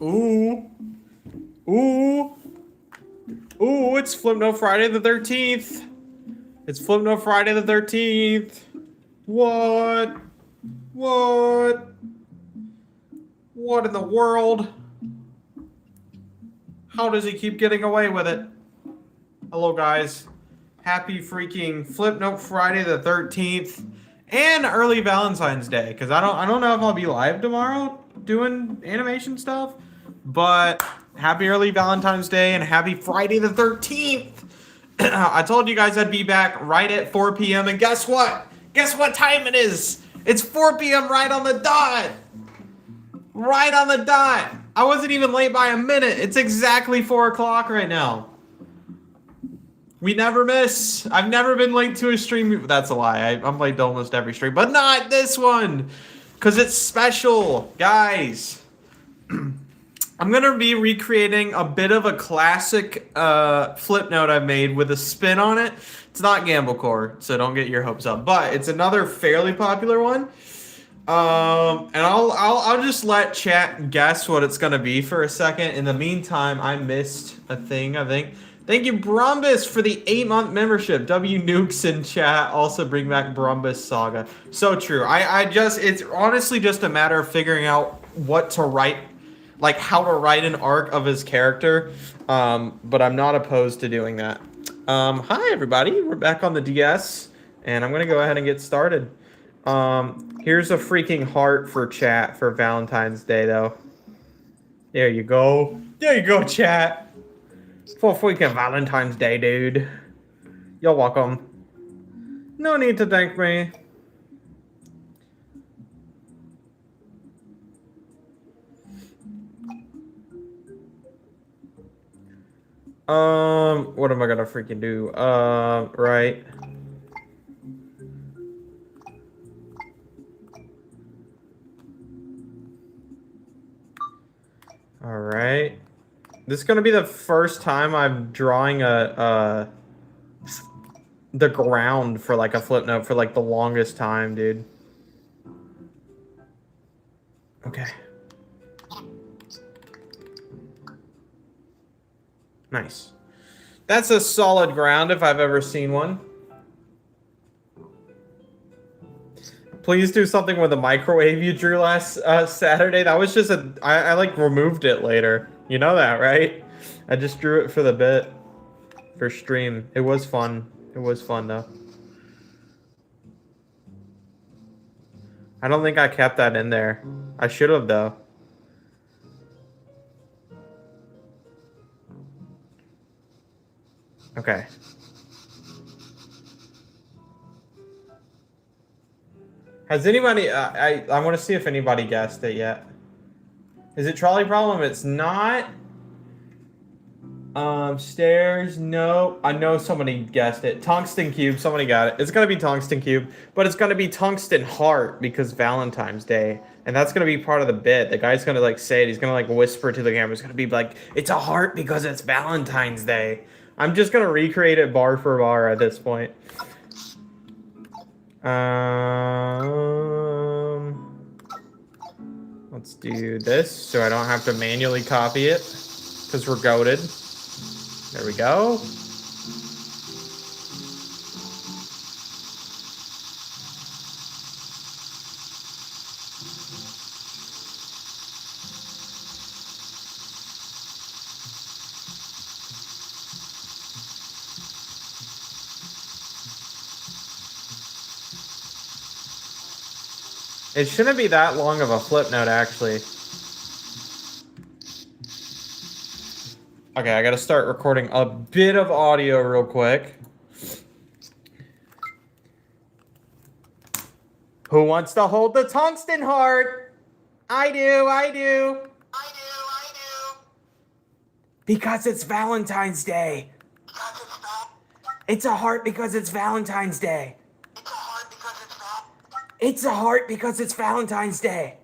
Ooh. Ooh. Ooh, it's Flipnote Friday the 13th. It's Flipnote Friday the 13th. What? What? What in the world? How does he keep getting away with it? Hello, guys. Happy freaking Flipnote Friday the 13th. And early Valentine's Day. Because I don't know if I'll be live tomorrow doing animation stuff. But happy early Valentine's Day and happy Friday the 13th. I told you guys I'd be back right at 4 p.m. And guess what? Guess what time it is? It's 4 p.m. right on the dot. Right on the dot. I wasn't even late by a minute. It's exactly 4 o'clock right now. We never miss. I've never been late to a stream. That's a lie. I'm late to almost every stream, but not this one. Because it's special, guys. I'm going to be recreating a bit of a classic Flipnote I've made with a spin on it. It's not Gamblecore, so don't get your hopes up. But it's another fairly popular one. And I'll just let chat guess what it's going to be for a second. In the meantime, I missed a thing, I think. Thank you, Brumbus, for the 8-month membership. W Nukes in chat. Also bring back Brumbus Saga. So true. It's honestly just a matter of figuring out what to write, like how to write an arc of his character. But I'm not opposed to doing that. Hi, everybody. We're back on the DS, and I'm going to go ahead and get started. Here's a freaking heart for chat for Valentine's Day, though. There you go. There you go, chat. For freaking Valentine's Day, dude. You're welcome. No need to thank me. What am I gonna freaking do? Right. All right. This is gonna be the first time I'm drawing the ground for like a Flipnote for like the longest time, dude. Okay. Nice. That's a solid ground if I've ever seen one. Please do something with the microwave you drew last Saturday. That was just I like removed it later. You know that, right? I just drew it for the bit. For stream. It was fun. It was fun, though. I don't think I kept that in there. I should have, though. Okay. Has anybody... I want to see if anybody guessed it yet. Is it Trolley Problem? It's not. Stairs, no. I know somebody guessed it. Tungsten Cube, somebody got it. It's gonna be Tungsten Cube, but it's gonna be Tungsten Heart because Valentine's Day. And that's gonna be part of the bit. The guy's gonna like say it, he's gonna like whisper to the camera. It's gonna be like, it's a heart because it's Valentine's Day. I'm just gonna recreate it bar for bar at this point. Let's do this so I don't have to manually copy it because we're goated. There we go. It shouldn't be that long of a Flipnote, actually. Okay, I gotta start recording a bit of audio real quick. Who wants to hold the tungsten heart? I do, I do. I do. Because it's Valentine's Day. It's a heart because it's Valentine's Day. It's a heart because it's Valentine's Day.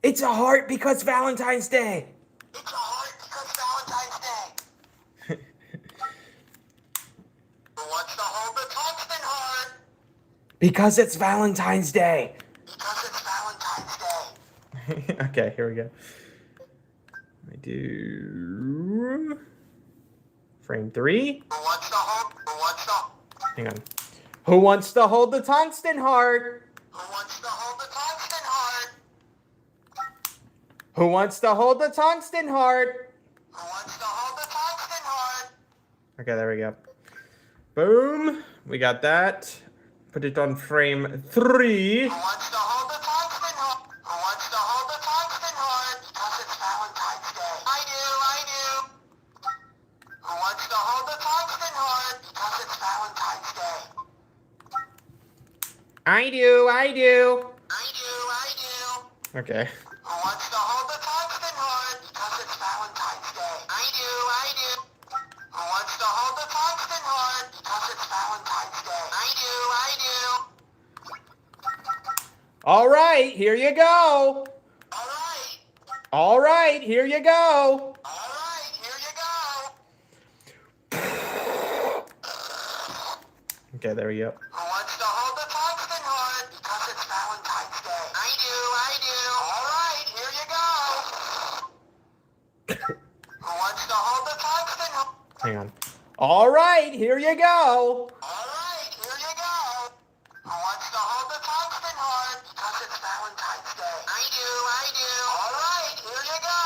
It's a heart because Valentine's Day. It's a heart because Valentine's Day. Who wants to hold the tungsten heart? Because it's Valentine's Day. Because it's Valentine's Day. Okay, here we go. I do frame 3. Hang on. Who wants to hold the tungsten heart? Who wants to hold the tungsten heart? Who wants to hold the tungsten heart? Who wants to hold the tungsten heart? Okay, there we go. Boom. We got that. Put it on frame 3. Who wants to hold the tungsten heart? Who wants to hold the tungsten heart? Because it's Valentine's Day. I do. Who wants to hold the tungsten heart? Because it's Valentine's Day. I do. I do. Okay. Who wants to hold the tungsten heart? Because it's Valentine's Day. I do. Who wants to hold the tungsten heart? Because it's Valentine's Day. I do. All right, here you go. All right. All right, here you go. All right, here you go. Okay, there we go. Who wants to hold the tungsten heart? Because it's Valentine's Day. I do. All right, here you go. Who wants to hold the tungsten heart? Hang on. All right, here you go. All right, here you go. Who wants to hold the tungsten heart? Because it's Valentine's Day. I do. All right, here you go.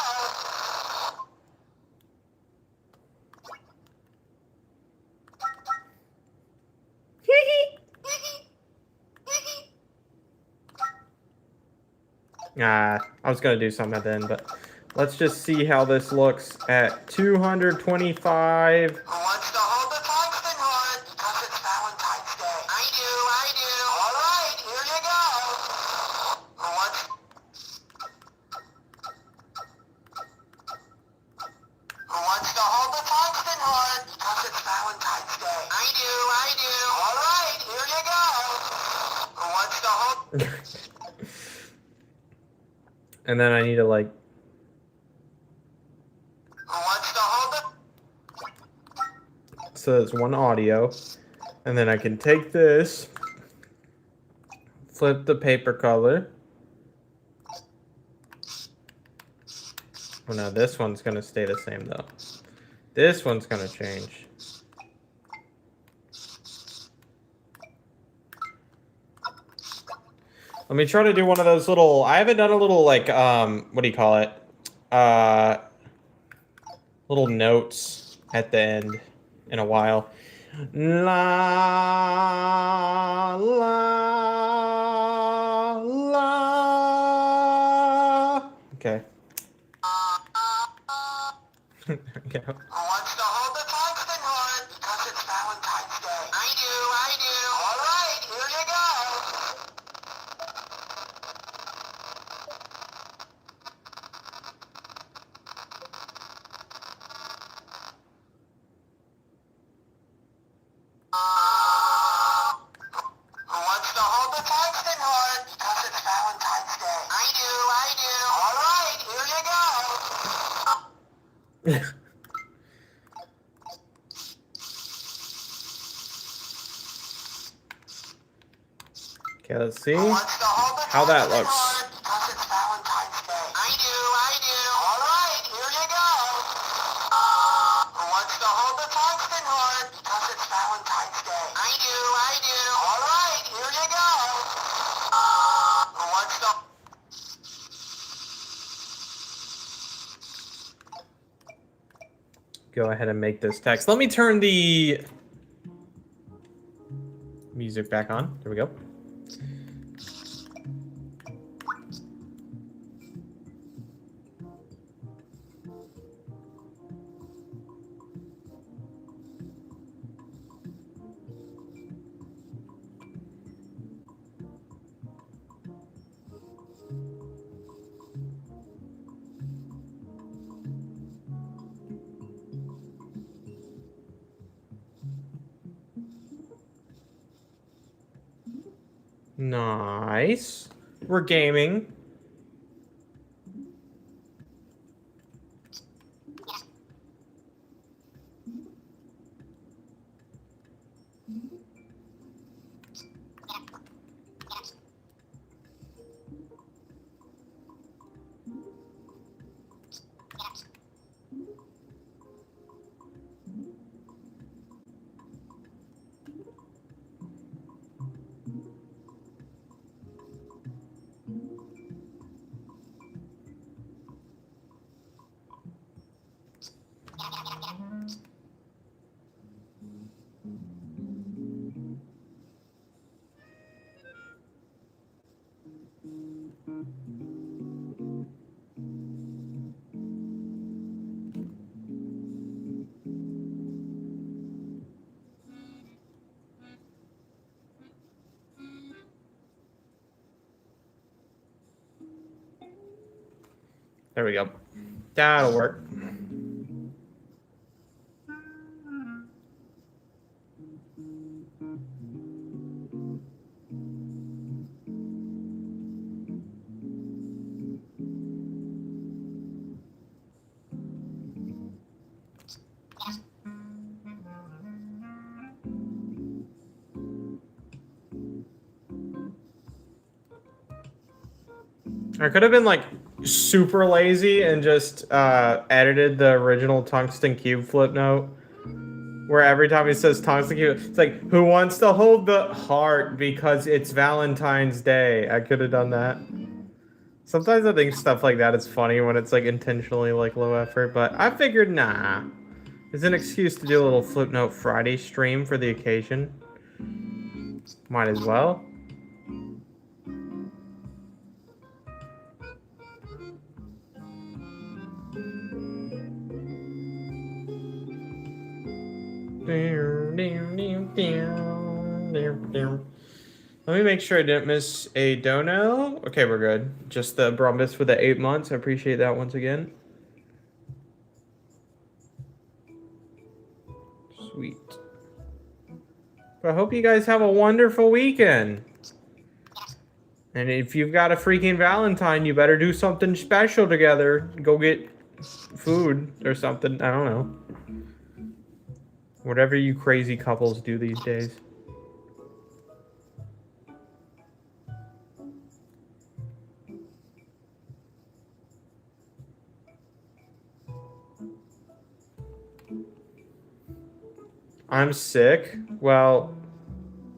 I was going to do something at the end, but let's just see how this looks at 225. Who wants to hold the tungsten heart? Because it's Valentine's Day. I do. All right, here you go. Who wants... Who wants to hold the tungsten heart? Because it's Valentine's Day. I do. All right, here you go. Who wants to hold... And then I need to like... Who wants to hold the... So there's one audio. And then I can take this, flip the paper color. Oh no, this one's going to stay the same though. This one's going to change. Let me try to do one of those little, I haven't done a little like, what do you call it? Little notes at the end in a while. La, la, la. Okay. There we go. Who wants to hold the tungsten heart? Because it's Valentine's Day. I do. All right, here you go. Who wants to hold the tungsten heart? Because it's Valentine's Day. I do. All right, here you go. Okay, let's see Who wants to hold the how that tungsten looks. heart? Because it's Valentine's Day. I do. All right, here you go. Who wants to hold the tungsten heart? Because it's Valentine's Day. I do. All right, here you go. Who wants to... Go ahead and make this text. Let me turn the music back on. There we go. Nice. We're gaming. There we go. That'll work. I could have been like super lazy and just edited the original Tungsten Cube flip note, where every time he says Tungsten Cube, it's like, who wants to hold the heart because it's Valentine's Day? I could have done that. Sometimes I think stuff like that is funny when it's like intentionally like low effort, but I figured nah. It's an excuse to do a little Flipnote Friday stream for the occasion. Might as well. Let me make sure I didn't miss a dono. Okay, we're good. Just the Brumbus for the 8 months. I appreciate that once again. Sweet. I hope you guys have a wonderful weekend. And if you've got a freaking Valentine, you better do something special together. Go get food or something. I don't know. Whatever you crazy couples do these days. I'm sick. Well,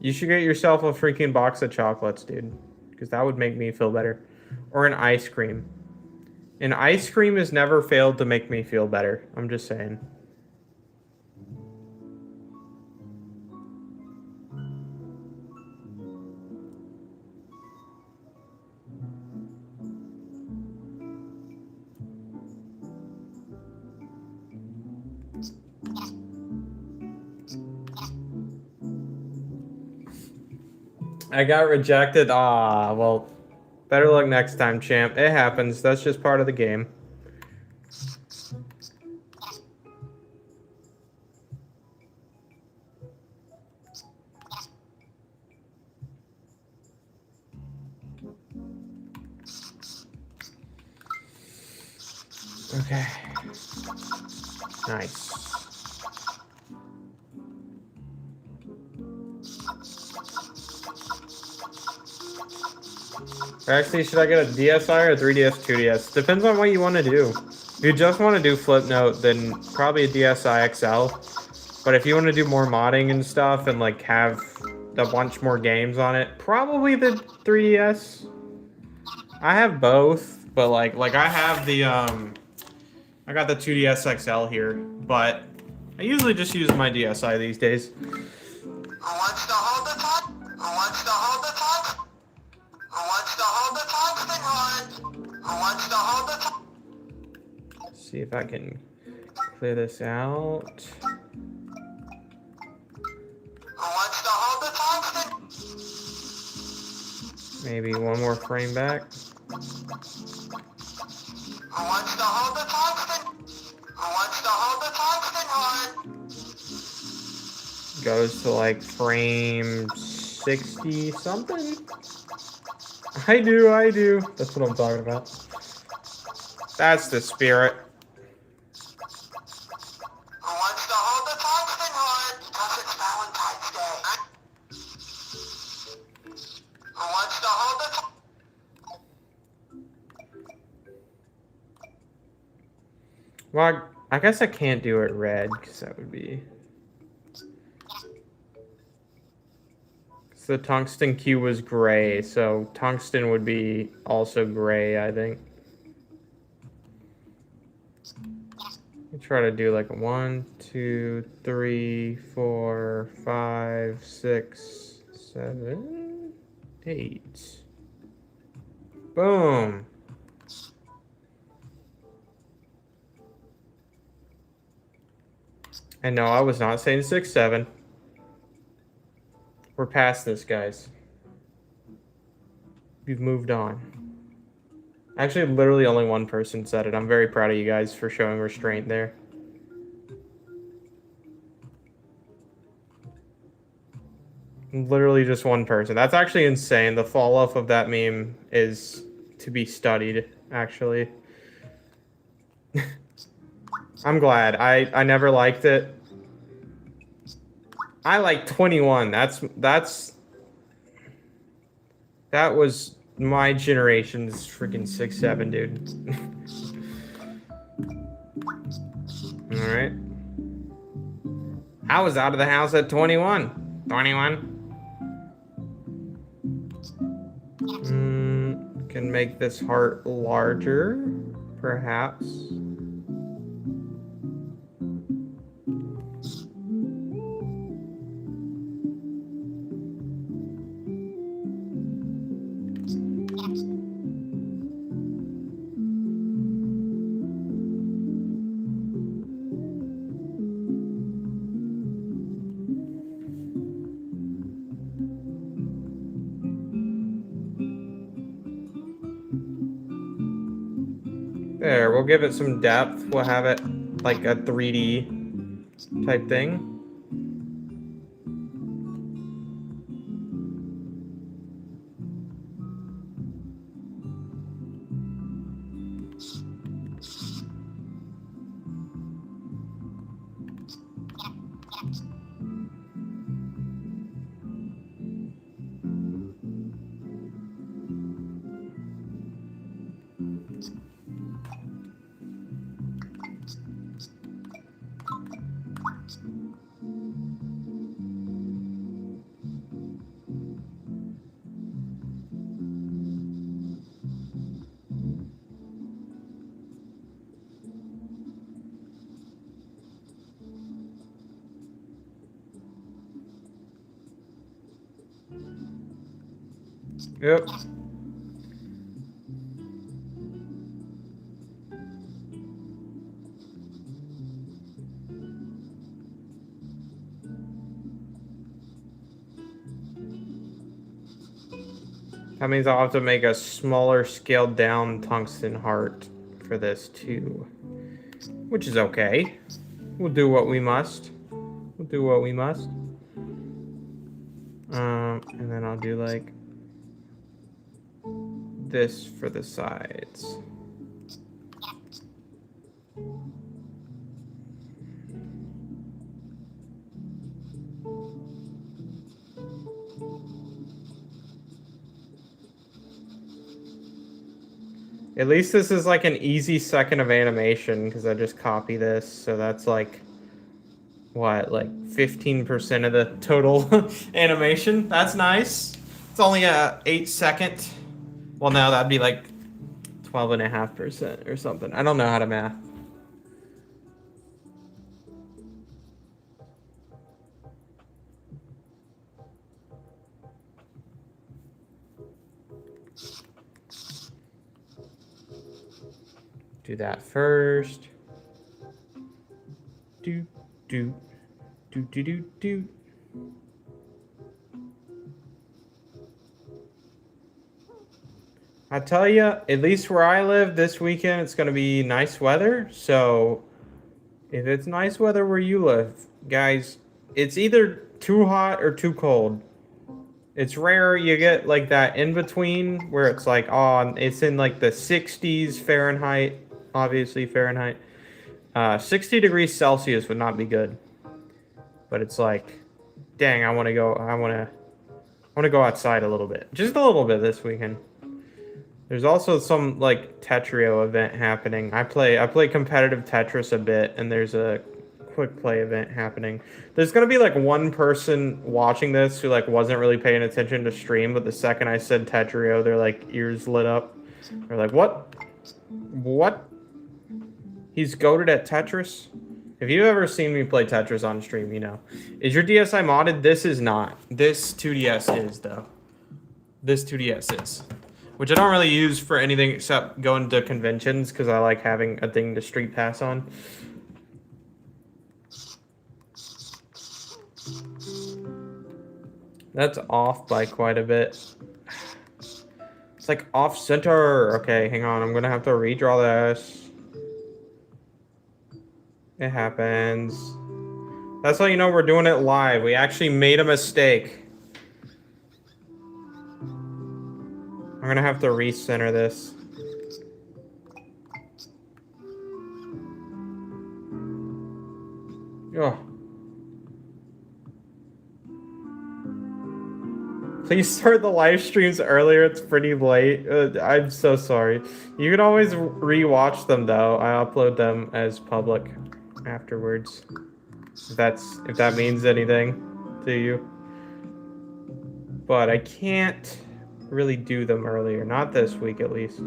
you should get yourself a freaking box of chocolates, dude. Because that would make me feel better. Or an ice cream. An ice cream has never failed to make me feel better. I'm just saying. I got rejected. Ah, well, better luck next time, champ. It happens. That's just part of the game. Okay. Nice. Actually, should I get a DSi or 3DS, 2DS? Depends on what you want to do. If you just want to do Flipnote, then probably a DSi XL. But if you want to do more modding and stuff and like have a bunch more games on it, probably the 3DS. I have both, but like I have the I got the 2DS XL here, but I usually just use my DSi these days. Who wants to hold the top? Who wants to hold the top? Who wants to hold the tungsten horn? Who wants to hold the top? Let's see if I can clear this out. Who wants to hold the tungsten? Maybe one more frame back. Who wants to hold the tungsten? Who wants to hold the tungsten horn? Goes to like frame 60 something. I do. That's what I'm talking about. That's the spirit. Who wants to hold the tungsten horn? Because it's Valentine's Day. Who wants to hold the tungsten? Well, I guess I can't do it red because that would be. The tungsten Q was gray, so tungsten would be also gray, I think. Try to do like 1, 2, 3, 4, 5, 6, 7, 8. Boom. And no, I was not saying 6-7. We're past this, guys. We've moved on. Actually, literally only one person said it. I'm very proud of you guys for showing restraint there. Literally just one person. That's actually insane. The fall off of that meme is to be studied, actually. I'm glad. I never liked it. I like 21. That was my generation's freaking 6-7, dude. All right. I was out of the house at 21. 21. Can make this heart larger, perhaps. There, we'll give it some depth. We'll have it like a 3D type thing. Yep. That means I'll have to make a smaller scaled down tungsten heart for this too. Which is okay. We'll do what we must. We'll do what we must. And then I'll do like this for the sides. At least this is like an easy second of animation because I just copy this. So that's like, what, like 15% of the total animation? That's nice. It's only a 8-second. Well, no, that'd be like 12.5% or something. I don't know how to math. Do that first. Do. I tell you, at least where I live this weekend, it's going to be nice weather. So if it's nice weather where you live, guys, it's either too hot or too cold. It's rare you get like that in between where it's like, oh, it's in like the 60s Fahrenheit, obviously Fahrenheit. 60 degrees Celsius would not be good. But it's like, dang, I want to go outside a little bit. Just a little bit this weekend. There's also some like Tetrio event happening. I play competitive Tetris a bit, and there's a quick play event happening. There's gonna be like one person watching this who like wasn't really paying attention to stream, but the second I said Tetrio, their like ears lit up. They're like, "What? What? He's goated at Tetris?" If you've ever seen me play Tetris on stream, you know. Is your DSi modded? This is not. This 2DS is though. This 2DS is. which I don't really use for anything except going to conventions because I like having a thing to street pass on. That's off by quite a bit. It's like off center. Okay, hang on. I'm gonna have to redraw this. It happens. That's how you know we're doing it live. We actually made a mistake. I'm gonna have to recenter this. Oh. Please start the live streams earlier. It's pretty late. I'm so sorry. You can always re-watch them though. I upload them as public afterwards. If that means anything to you. But I can't really do them earlier. Not this week at least.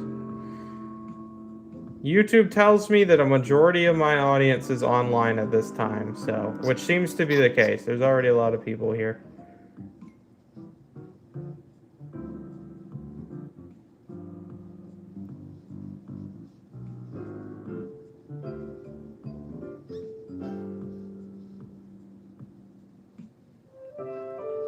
YouTube tells me that a majority of my audience is online at this time, so which seems to be the case. There's already a lot of people here.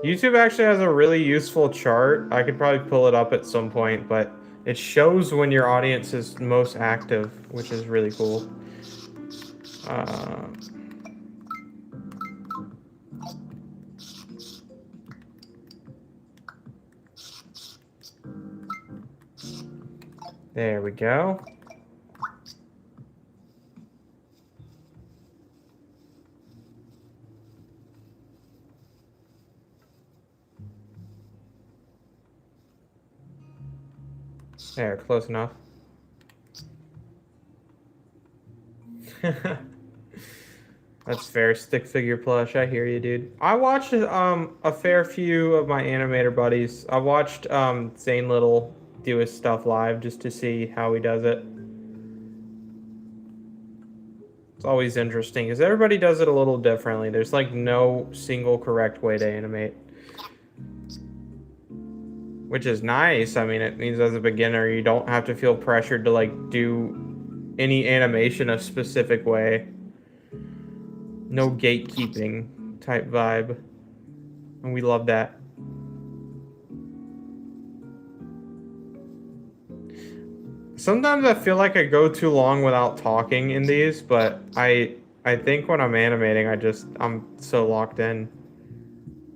YouTube actually has a really useful chart. I could probably pull it up at some point, but it shows when your audience is most active, which is really cool. There we go. There, close enough. That's fair. Stick figure plush. I hear you, dude. I watched a fair few of my animator buddies. I watched Zane Little do his stuff live just to see how he does it. It's always interesting because everybody does it a little differently. There's like no single correct way to animate. Which is nice. I mean, it means as a beginner, you don't have to feel pressured to like do any animation a specific way. No gatekeeping type vibe. And we love that. Sometimes I feel like I go too long without talking in these, but I think when I'm animating, I'm so locked in.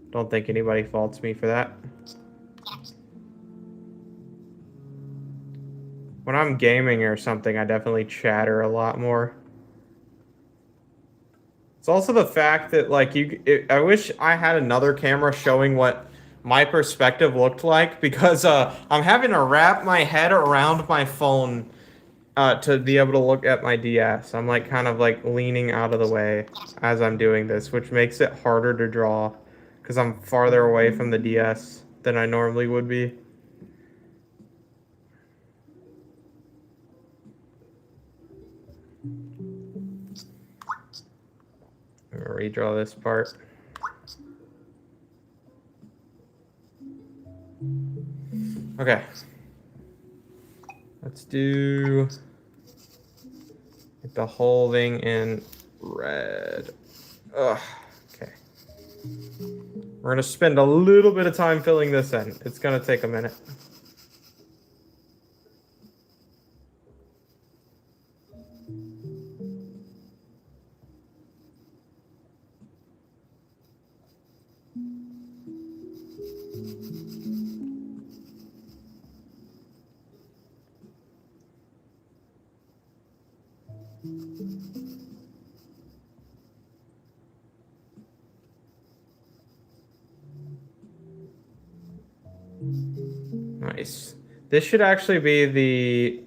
Don't think anybody faults me for that. When I'm gaming or something, I definitely chatter a lot more. It's also the fact that, like, I wish I had another camera showing what my perspective looked like, because I'm having to wrap my head around my phone to be able to look at my DS. I'm, like, kind of, like, leaning out of the way as I'm doing this, which makes it harder to draw, because I'm farther away from the DS than I normally would be. I'm gonna redraw this part. Okay. Let's do the whole thing in red. Ugh. Okay. We're gonna spend a little bit of time filling this in. It's gonna take a minute. Nice. This should actually be the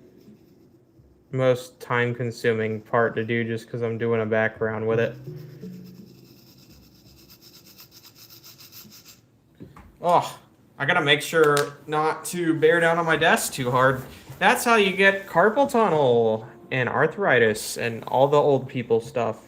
most time-consuming part to do, just because I'm doing a background with it. Oh, I gotta make sure not to bear down on my desk too hard. That's how you get carpal tunnel and arthritis and all the old people stuff.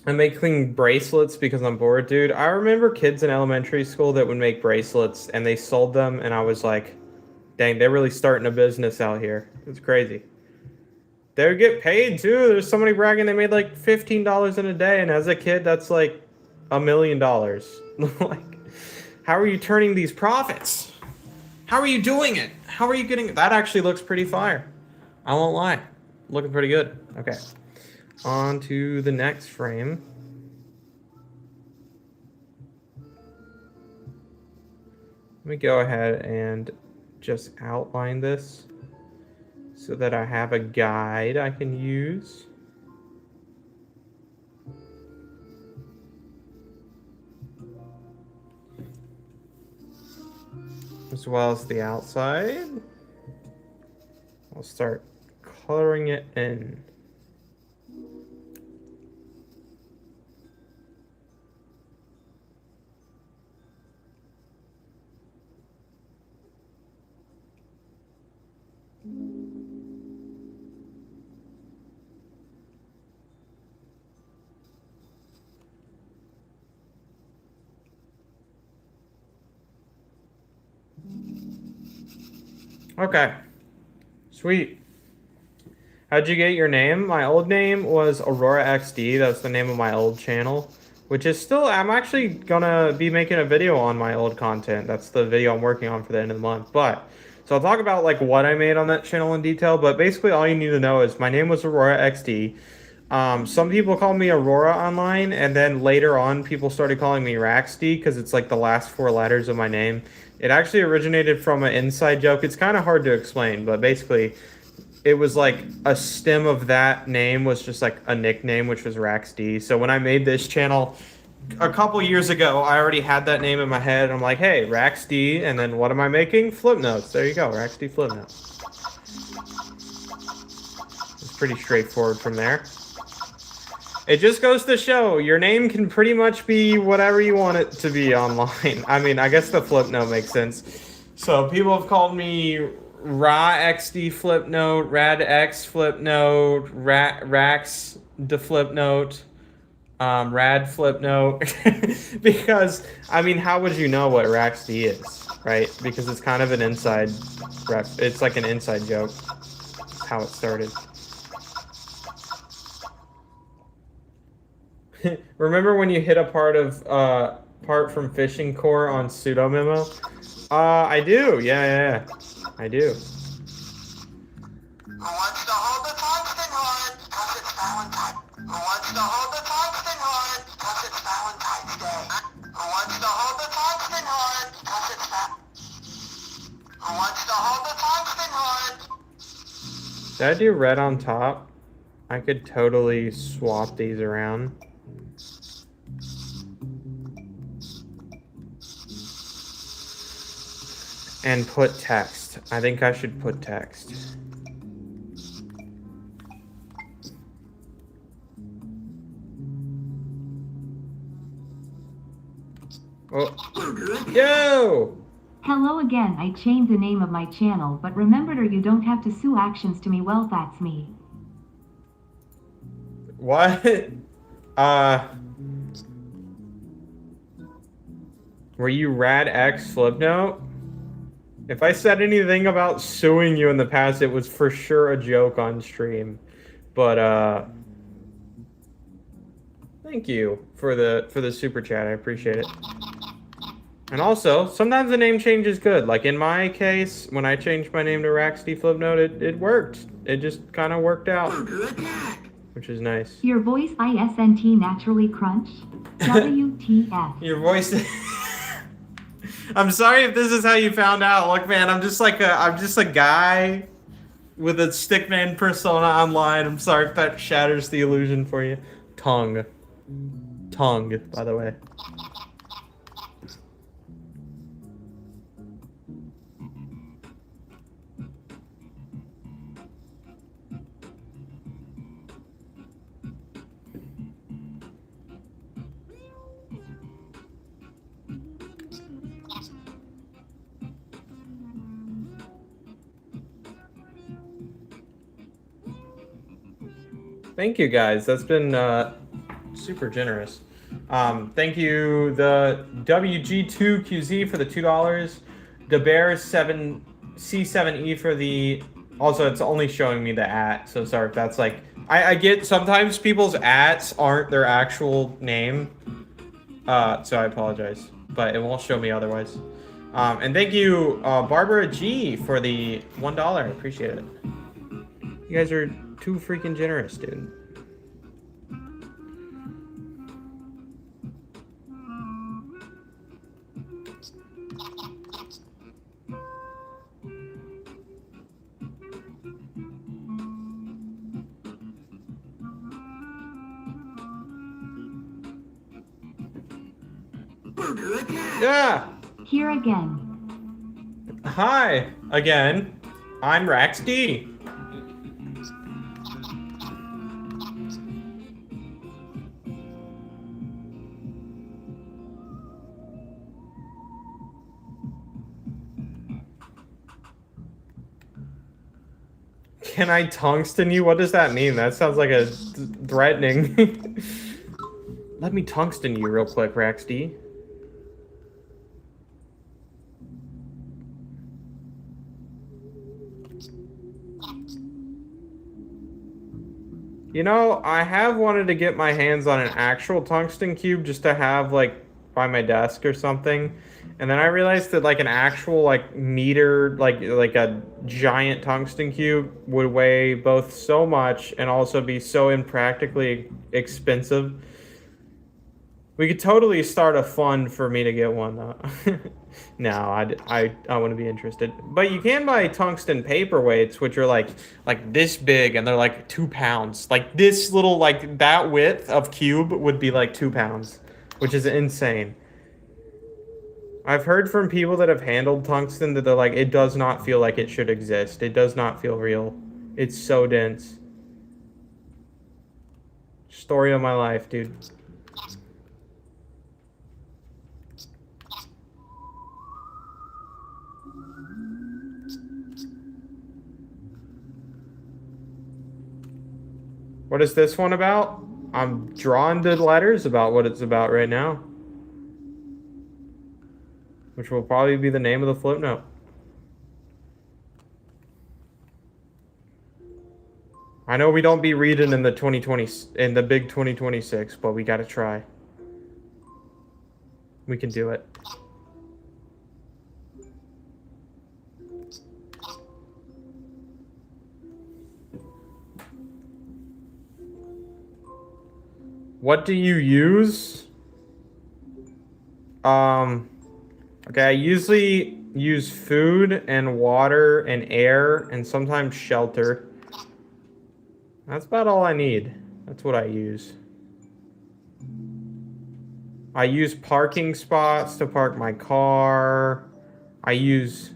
I'm making bracelets because I'm bored, dude. I remember kids in elementary school that would make bracelets and they sold them, and I was like, dang, they're really starting a business out here. It's crazy. They would get paid too. There's somebody bragging they made like $15 in a day, and as a kid, that's like $1 million. Like, how are you turning these profits? How are you doing it? How are you getting it? That actually looks pretty fire. I won't lie. Looking pretty good. Okay. On to the next frame. Let me go ahead and just outline this so that I have a guide I can use. As well as the outside. I'll start coloring it in. Okay. Sweet. How'd you get your name? My old name was Aurora XD. That's the name of my old channel, which is still, I'm actually gonna be making a video on my old content. That's the video I'm working on for the end of the month. But, so I'll talk about like what I made on that channel in detail, but basically all you need to know is my name was Aurora XD. Some people call me Aurora online, and then later on people started calling me Rax D because it's like the last 4 letters of my name. It actually originated from an inside joke. It's kind of hard to explain, but basically it was like a stem of that name was just like a nickname, which was Rax D. So when I made this channel a couple years ago, I already had that name in my head. I'm like, hey, Rax D, and then what am I making? Flip notes. There you go, Rax D flip notes. It's pretty straightforward from there. It just goes to show your name can pretty much be whatever you want it to be online. I mean, I guess the flip note makes sense. So people have called me RaXD flip note, RadX flip note, Rax the flip note, Rad flip note. Because, I mean, how would you know what Rax D is, right? Because it's kind of an inside rep. It's like an inside joke. That's how it started. Remember when you hit a part from Fishing Core on pseudo memo? I do. Yeah. I do. Who wants to hold the tungsten horn because it's Valentine? Who wants to hold the tungsten horn because it's Valentine's Day? Who wants to hold the tungsten horn because it's Who wants to hold the tungsten horn? Did I do red on top? I could totally swap these around. And put text. I think I should put text. Oh. Yo! Hello again. I changed the name of my channel, but remember you don't have to sue actions to me. Well, that's me. What? Were you RadX Flipnote? If I said anything about suing you in the past, it was for sure a joke on stream. But thank you for the super chat. I appreciate it. And also, sometimes the name change is good. Like in my case, when I changed my name to Rax D Flipnote, it worked. It just kind of worked out, which is nice. Your voice ISNT naturally crunch. WTF. Your voice. I'm sorry if this is how you found out. Look, man, I'm just a guy with a stickman persona online. I'm sorry if that shatters the illusion for you. Tongue, by the way. Thank you guys. That's been Super generous. Thank you, the WG2QZ for the $2. The Bear 7C7E for the. Also, it's only showing me the @ so sorry if that's like. I get sometimes people's ats aren't their actual name. So I apologize, but it won't show me otherwise. And thank you, Barbara G, for the $1. I appreciate it. You guys are too freaking generous, dude. Yeah. Here again. Hi again. I'm Rax D. Can I tungsten you? What does that mean? That sounds like a threatening. Let me tungsten you real quick, Rax D. You know, I have wanted to get my hands on an actual tungsten cube just to have, like, by my desk or something. And then I realized that, like, an actual, like, meter, like a giant tungsten cube would weigh both so much and also be so impractically expensive. We could totally start a fund for me to get one, though. No, I wouldn't be interested. But you can buy tungsten paperweights, which are like this big, and they're like 2 pounds. Like this little, like that width of cube would be like 2 pounds, which is insane. I've heard from people that have handled tungsten that they're like, it does not feel like it should exist. It does not feel real. It's so dense. Story of my life, dude. What is this one about? I'm drawing the letters about what it's about right now. Which will probably be the name of the flip note. I know we don't be reading in the big 2026, but we gotta try. We can do it. What do you use? Okay, I usually use food and water and air and sometimes shelter. That's about all I need. That's what I use. I use parking spots to park my car. I use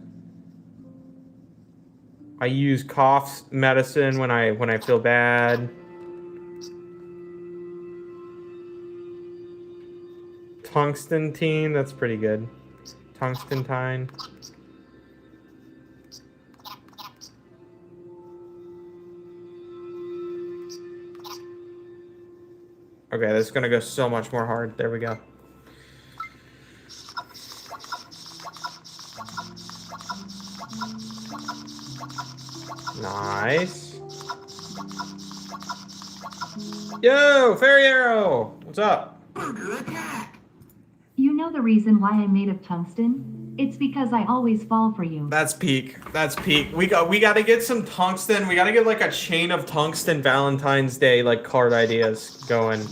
cough medicine when I feel bad. Tungsten, that's pretty good. Tungstentine. Okay, this is gonna go so much more hard. There we go. Nice. Yo, Fairy Arrow! What's up? You know the reason why I'm made of tungsten? It's because I always fall for you. That's peak. That's peak. We gotta get some tungsten. We gotta get like a chain of tungsten Valentine's Day like card ideas going.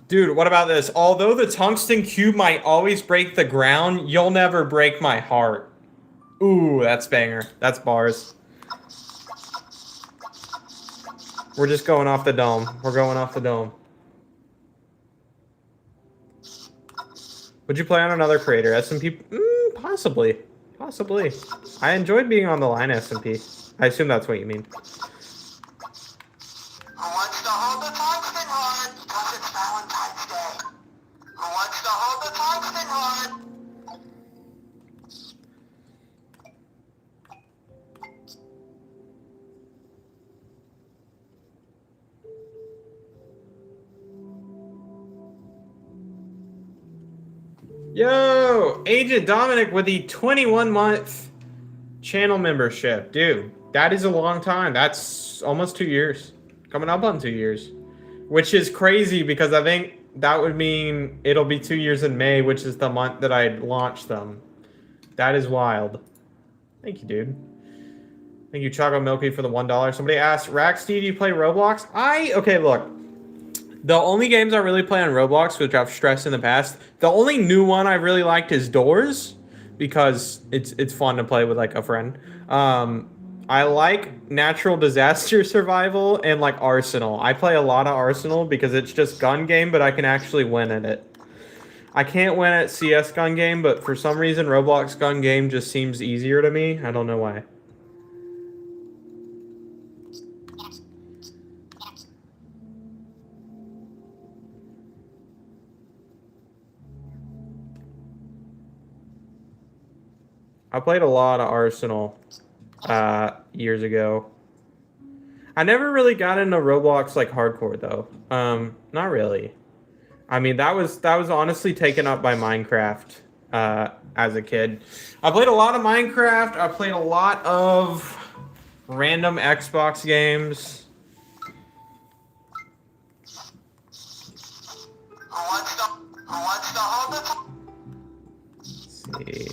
Dude, what about this? Although the tungsten cube might always break the ground, you'll never break my heart. Ooh, that's banger. That's bars. We're just going off the dome. We're going off the dome. Would you play on another creator? SMP? Possibly. Possibly. I enjoyed being on the line SMP. I assume that's what you mean. Who wants to hold the tungsten heart? Because it's Valentine's Day. Who wants to hold the tungsten heart? Yo, Agent Dominic with the 21-month channel membership. Dude, that is a long time. That's almost 2 years. Coming up on 2 years. Which is crazy because I think that would mean it'll be 2 years in May, which is the month that I launched them. That is wild. Thank you, dude. Thank you, Choco Milky, for the $1. Somebody asked, Rax D, do you play Roblox? Okay, look. The only games I really play on Roblox, which I've stressed in the past, the only new one I really liked is Doors, because it's fun to play with like a friend. I like Natural Disaster Survival and like Arsenal. I play a lot of Arsenal because it's just gun game, but I can actually win at it. I can't win at CS gun game, but for some reason Roblox gun game just seems easier to me. I don't know why. I played a lot of Arsenal years ago. I never really got into Roblox like hardcore though. Not really. I mean, that was honestly taken up by Minecraft as a kid. I played a lot of Minecraft. I played a lot of random Xbox games. Who wants to hold the Let's see.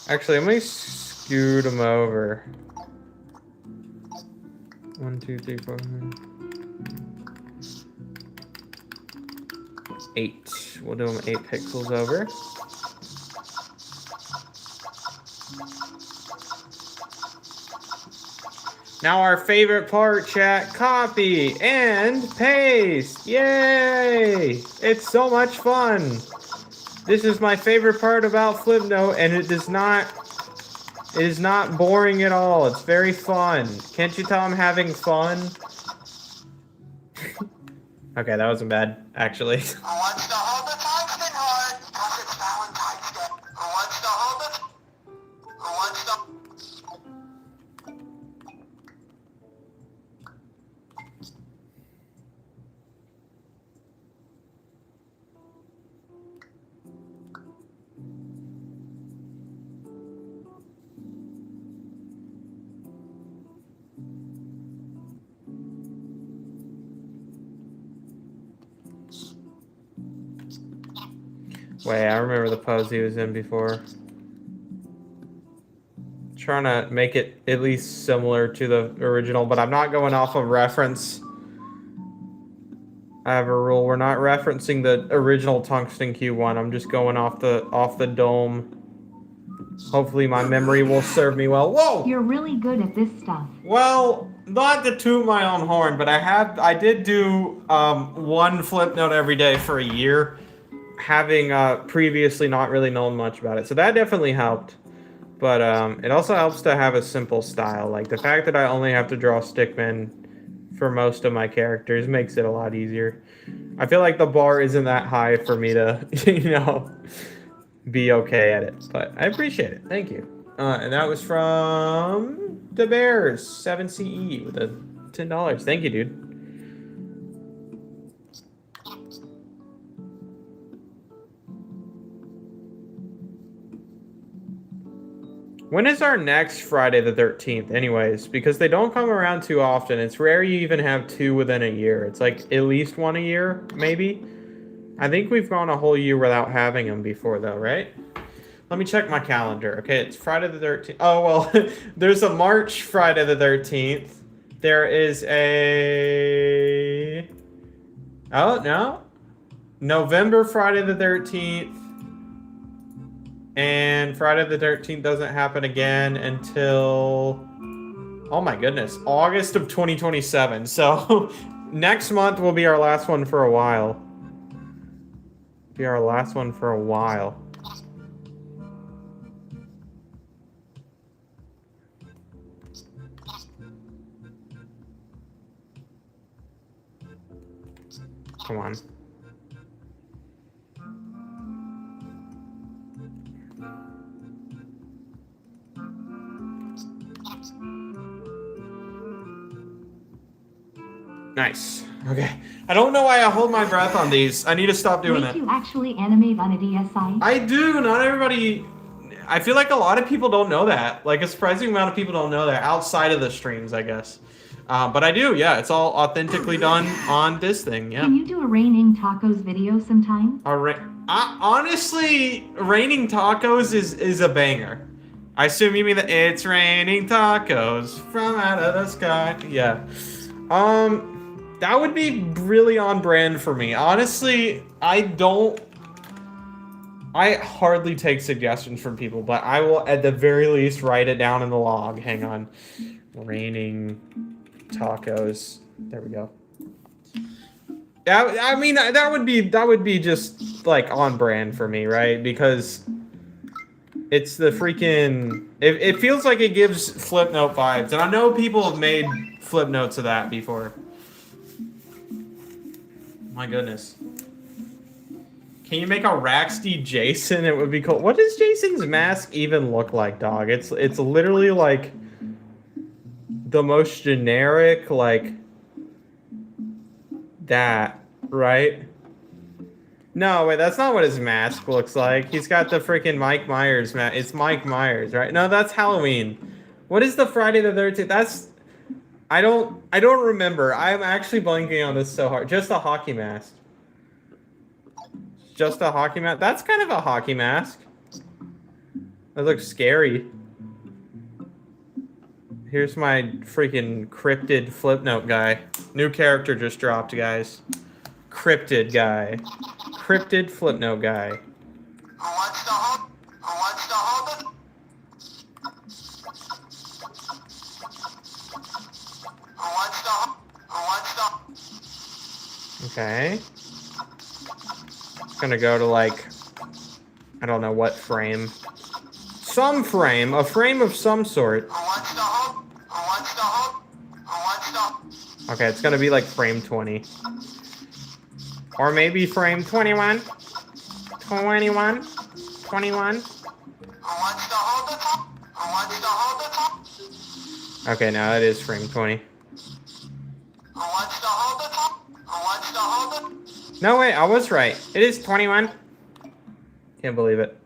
Actually, let me scoot them over. 1, 2, 3, 4, 8. We'll do them 8 pixels over. Now our favorite part, chat, copy and paste. Yay! It's so much fun. This is my favorite part about Flipnote, and it is not boring at all. It's very fun. Can't you tell I'm having fun? Okay, that wasn't bad, actually. Who wants to hold the tungsten heart? Because it's Valentine's Day. Who wants to hold it? Who wants to... Wait, I remember the pose he was in before. Trying to make it at least similar to the original, but I'm not going off of reference. I have a rule. We're not referencing the original Tungsten Q1. I'm just going off the dome. Hopefully my memory will serve me well. Whoa! You're really good at this stuff. Well, not to toot my own horn, but I did do one Flipnote every day for a year, having previously not really known much about it. So that definitely helped. But it also helps to have a simple style. Like the fact that I only have to draw stickmen for most of my characters makes it a lot easier. I feel like the bar isn't that high for me to, you know, be okay at it. But I appreciate it. Thank you. And that was from the Bears 7CE with a $10. Thank you, dude. When is our next Friday the 13th anyways? Because they don't come around too often. It's rare you even have 2 within a year. It's like at least 1 a year, maybe. I think we've gone a whole year without having them before though, right? Let me check my calendar. Okay, it's Friday the 13th. Oh, well, there's a March Friday the 13th. There is a... Oh, no. November Friday the 13th. And Friday the 13th doesn't happen again until, oh my goodness, August of 2027. So next month will be our last one for a while. Be our last one for a while. Come on. Nice. Okay. I don't know why I hold my breath on these. I need to stop doing Wait, that. you actually animate on a DSi? I do. Not everybody. I feel like a lot of people don't know that. Like a surprising amount of people don't know that outside of the streams, I guess. But I do. Yeah, it's all authentically done on this thing. Yeah. Can you do a raining tacos video sometime? All right. Honestly, raining tacos is a banger. I assume you mean that it's raining tacos from out of the sky. Yeah. That would be really on brand for me. Honestly, I hardly take suggestions from people, but I will at the very least write it down in the log. Hang on. Raining tacos. There we go. I mean, that would be just like on brand for me, right? Because it's the freaking. It feels like it gives Flipnote vibes, and I know people have made Flipnotes of that before. My goodness. Can you make a Rax D Jason? It would be cool. What does Jason's mask even look like, dog? It's literally like the most generic, like that, right? No, wait, that's not what his mask looks like. He's got the freaking Mike Myers mask. It's Mike Myers, right? No, that's Halloween. What is the Friday the 13th? That's I don't remember. I'm actually blanking on this so hard. Just a hockey mask. Just a hockey mask. That's kind of a hockey mask. That looks scary. Here's my freaking Crypted Flipnote guy. New character just dropped, guys. Crypted guy. Crypted Flipnote guy. Who wants to hold? Who wants to hold it? Who wants to hold? Who wants to? Okay. It's gonna go to like, I don't know what frame. Some frame, a frame of some sort. Who wants to hold? Who wants to hold? Who wants to? Okay, it's gonna be like frame 20. Or maybe frame 21. 21. 21. Who wants to hold the top? Who wants to hold the top? Okay, now that is frame 20. Who wants to hold the top? Who wants to hold it? No, wait, I was right. It is 21. Can't believe it.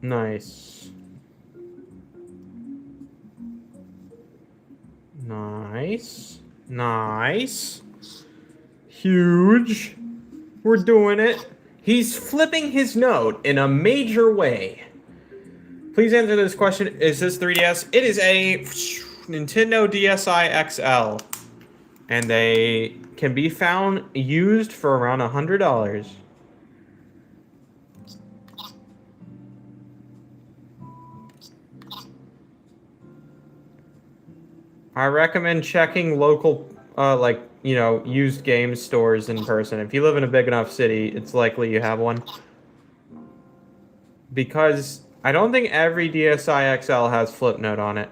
Nice. Nice. Nice. Huge. We're doing it. He's flipping his note in a major way. Please answer this question. Is this 3DS? It is a Nintendo DSi XL. And they can be found used for around $100. I recommend checking local, like, you know, used game stores in person. If you live in a big enough city, it's likely you have one. Because I don't think every DSi XL has Flipnote on it.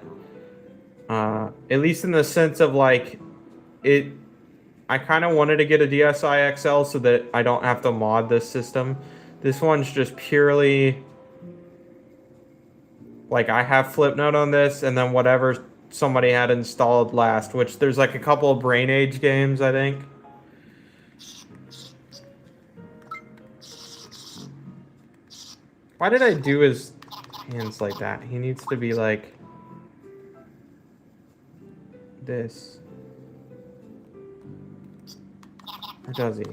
At least in the sense of, like, I kind of wanted to get a DSi XL so that I don't have to mod this system. This one's just purely, like, I have Flipnote on this, and then whatever somebody had installed last, which there's like a couple of Brain Age games, I think. Why did I do his hands like that? He needs to be like this. Or does he?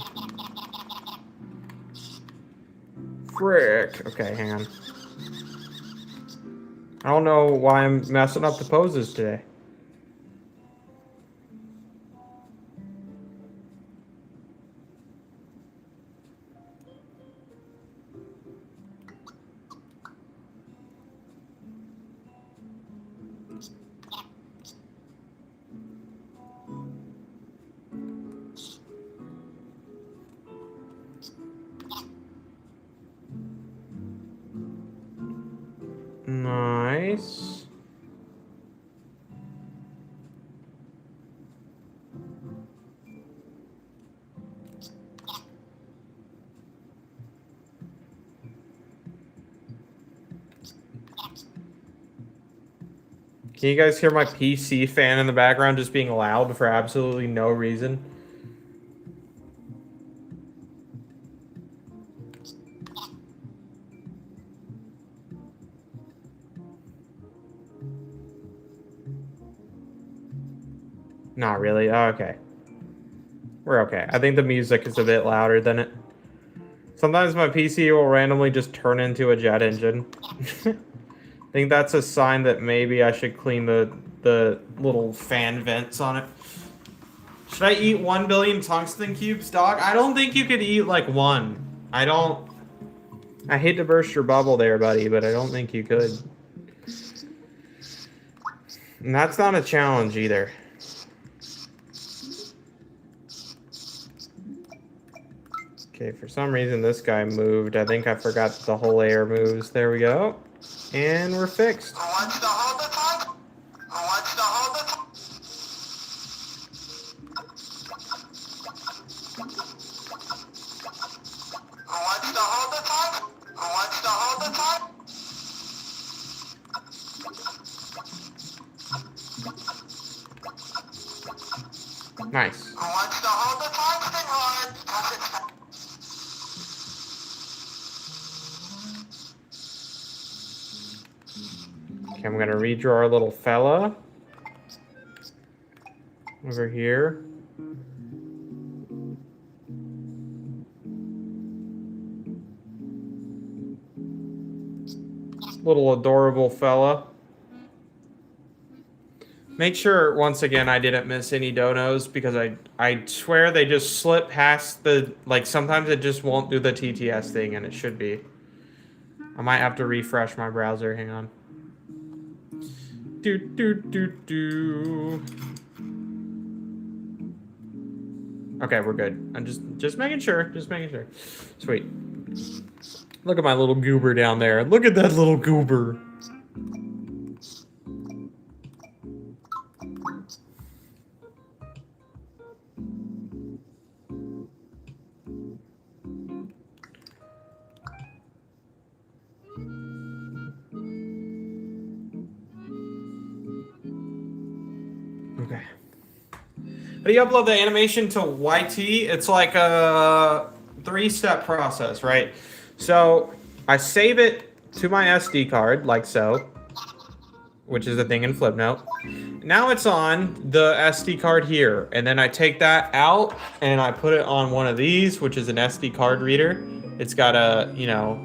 Frick. Okay, hang on. I don't know why I'm messing up the poses today. Nice. Can you guys hear my PC fan in the background just being loud for absolutely no reason? Not really. Oh, okay. We're okay. I think the music is a bit louder than it. Sometimes my PC will randomly just turn into a jet engine. I think that's a sign that maybe I should clean the little fan vents on it. Should I eat 1 billion tungsten cubes, dog? I don't think you could eat like one. I hate to burst your bubble there, buddy, but I don't think you could. And that's not a challenge either. Okay, for some reason this guy moved. I think I forgot the whole layer moves. There we go. And we're fixed. Who wants to hold the tank? Who wants to hold the tank? Who wants to hold the tank? Who wants to hold the tank? Nice. Who wants to hold the tungsten rod? Because it's Okay, I'm gonna redraw our little fella over here. Little adorable fella. Make sure, once again, I didn't miss any donos because I swear they just slip past the, like, sometimes it just won't do the TTS thing and it should be. I might have to refresh my browser, hang on. Okay, we're good. I'm just making sure, Sweet. Look at my little goober down there. Look at that little goober. Okay. How do you upload the animation to YT? It's like a 3-step process, right? So I save it to my SD card, like so, which is the thing in Flipnote. Now it's on the SD card here, and then I take that out and I put it on one of these, which is an SD card reader. It's got a, you know,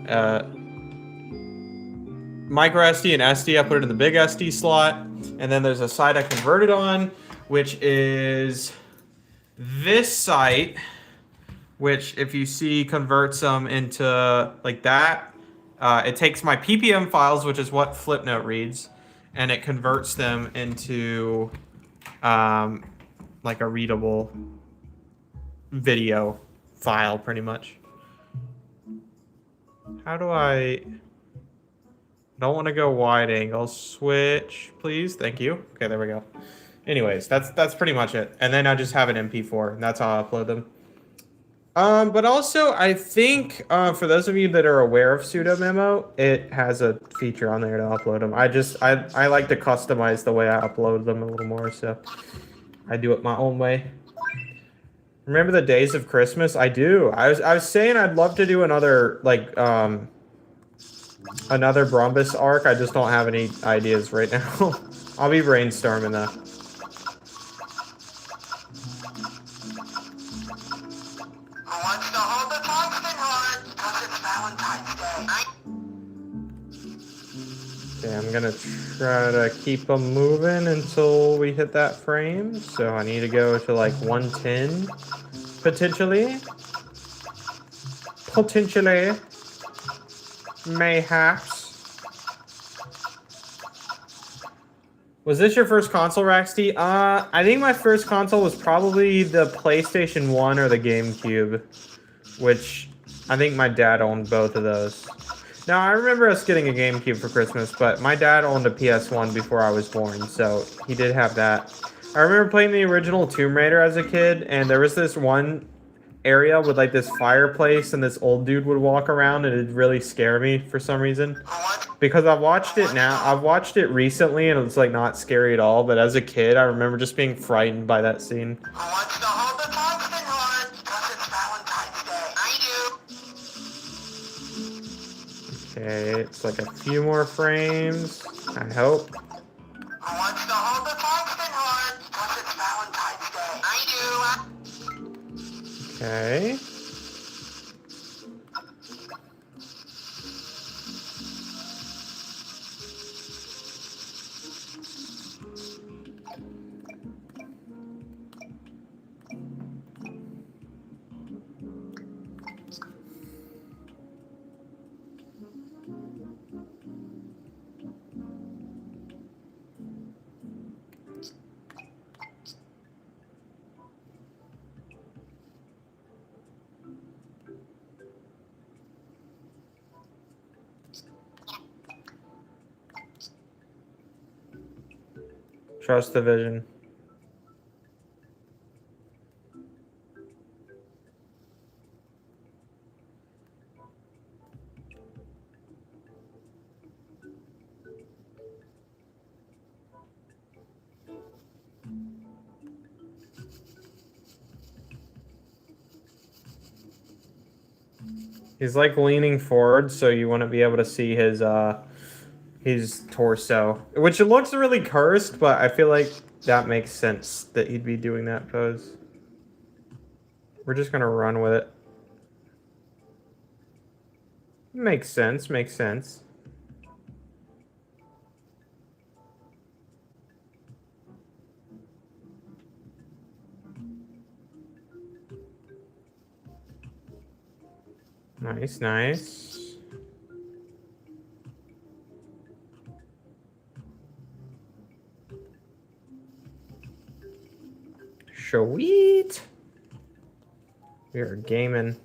micro SD and SD. I put it in the big SD slot, and then there's a site I convert it on, which is this site, which if you see converts them into like that. It takes my ppm files, which is what Flipnote reads, and it converts them into like a readable video file, pretty much. How do I don't want to go wide angle. Switch, please. Thank you. Okay, there we go. Anyways, that's pretty much it. And then I just have an MP4, and that's how I upload them. But also, I think for those of you that are aware of sudo memo, it has a feature on there to upload them. I like to customize the way I upload them a little more, so I do it my own way. Remember the days of Christmas? I do. I was saying I'd love to do another like another Brombus arc. I just don't have any ideas right now. I'll be brainstorming that. Who wants to hold the tungsten rod? Because it's Valentine's Day. Okay, I'm gonna try to keep them moving until we hit that frame. So I need to go to like 110, potentially. Mayhaps. Was this your first console, Rax D? I think my first console was probably the PlayStation 1 or the GameCube, which I think my dad owned both of those. Now, I remember us getting a GameCube for Christmas, but my dad owned a PS1 before I was born, so he did have that. I remember playing the original Tomb Raider as a kid, and there was this one area with like this fireplace, and this old dude would walk around, and it'd really scare me for some reason. Who wants because I've watched it now. I've watched it recently, and it's like not scary at all. But as a kid, I remember just being frightened by that scene. Who wants to hold the tungsten horn? Because it's Valentine's Day. I do. Okay, it's like a few more frames. I hope. Who wants to hold the tungsten horn? Because it's Valentine's Day. I do. Okay. Trust the vision. He's like leaning forward, so you wouldn't be able to see his torso, which it looks really cursed, but I feel like that makes sense that he'd be doing that pose. We're just gonna run with it. Makes sense, makes sense. Nice, nice. Sweet. We are gaming.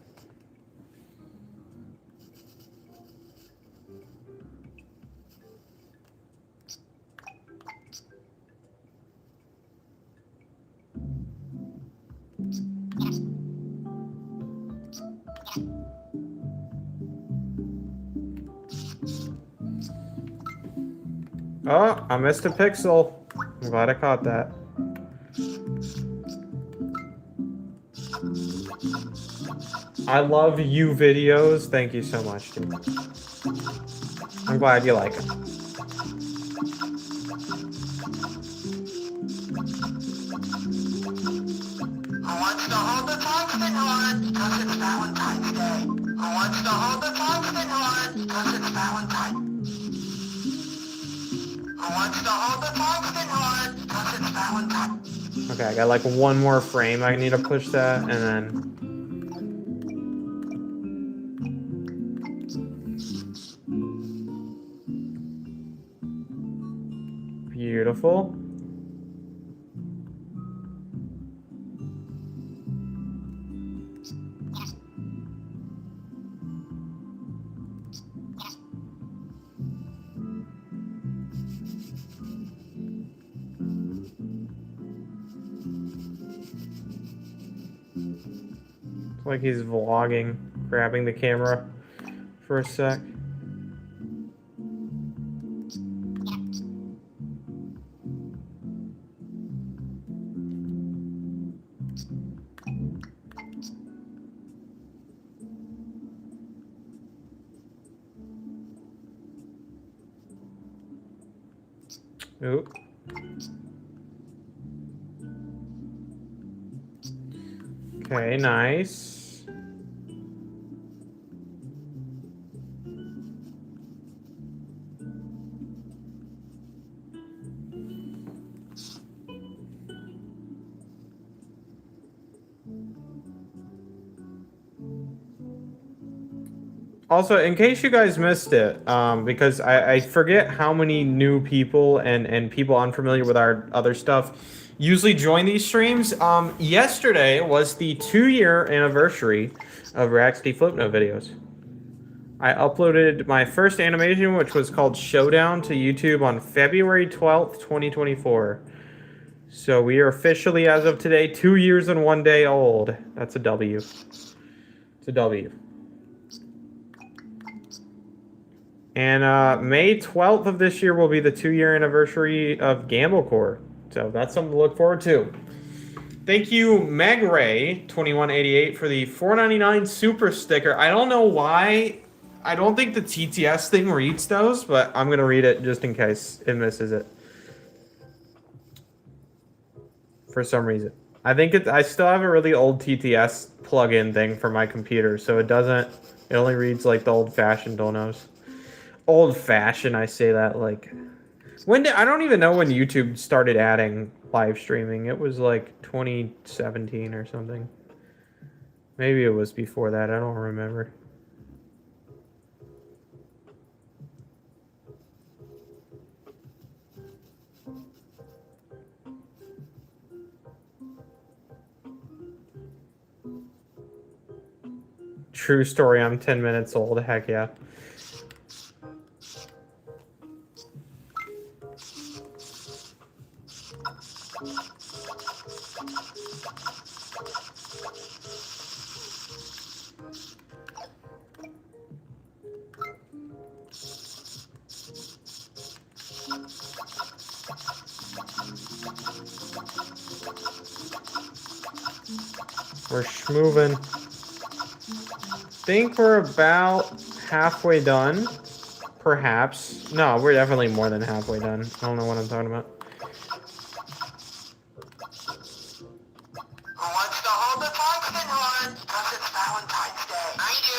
Oh, I missed a pixel. I'm glad I caught that. I love you videos. Thank you so much, dude. I'm glad you like it. Who wants to hold the tungsten horn? Because it's Valentine's Day. Who wants to hold the tungsten horn? Because it's Valentine. Who wants to hold the tungsten horn? Because it's Valentine. Okay, I got like one more frame. I need to push that, and then... Beautiful. It's like he's vlogging, grabbing the camera for a sec. Oop. Okay, nice. Also, in case you guys missed it, because I forget how many new people and people unfamiliar with our other stuff usually join these streams. Yesterday was the 2-year anniversary of Rax D Flipnote videos. I uploaded my first animation, which was called Showdown, to YouTube on February 12th, 2024. So we are officially, as of today, 2 years and 1 day old. That's a W. It's a W. And May 12th of this year will be the 2-year anniversary of Gamblecore. So that's something to look forward to. Thank you, MegRay2188, for the $4.99 super sticker. I don't know why. I don't think the TTS thing reads those, but I'm going to read it just in case it misses it. For some reason. I think I still have a really old TTS plugin thing for my computer, so it only reads like the old-fashioned donos. Old-fashioned, I say that like... I don't even know when YouTube started adding live streaming. It was like 2017 or something. Maybe it was before that. I don't remember. True story. I'm 10 minutes old. Heck yeah. We're schmoving. Think we're about halfway done. Perhaps. No, we're definitely more than halfway done. I don't know what I'm talking about. Who wants to hold the tungsten horn? Because it's Valentine's Day. I do.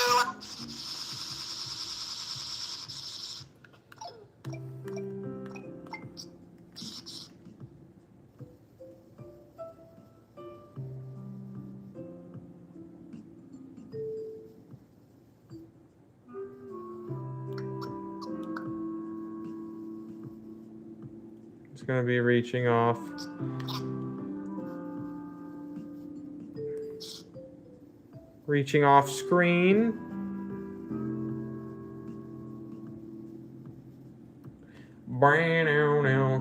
It's gonna be reaching off. Reaching off screen.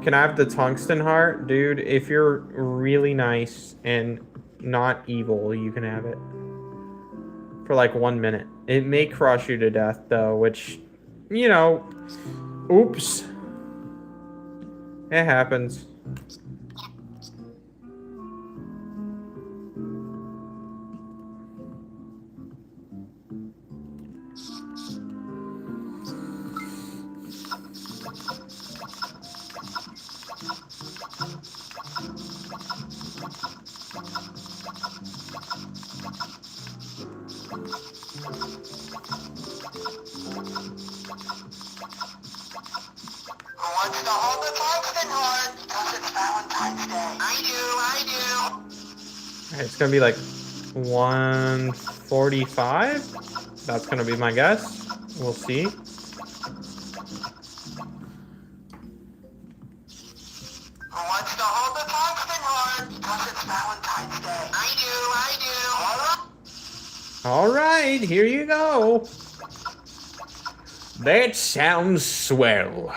Can I have the tungsten heart? Dude, if you're really nice and not evil, you can have it. For like 1 minute. It may crush you to death though, which, you know, oops. It happens. Wants to hold the tungsten horn because it's Valentine's Day. I do. Alright, it's gonna be like 145. That's gonna be my guess. We'll see. Who wants to hold the tungsten horn because it's Valentine's Day. I do. Alright, here you go. That sounds swell.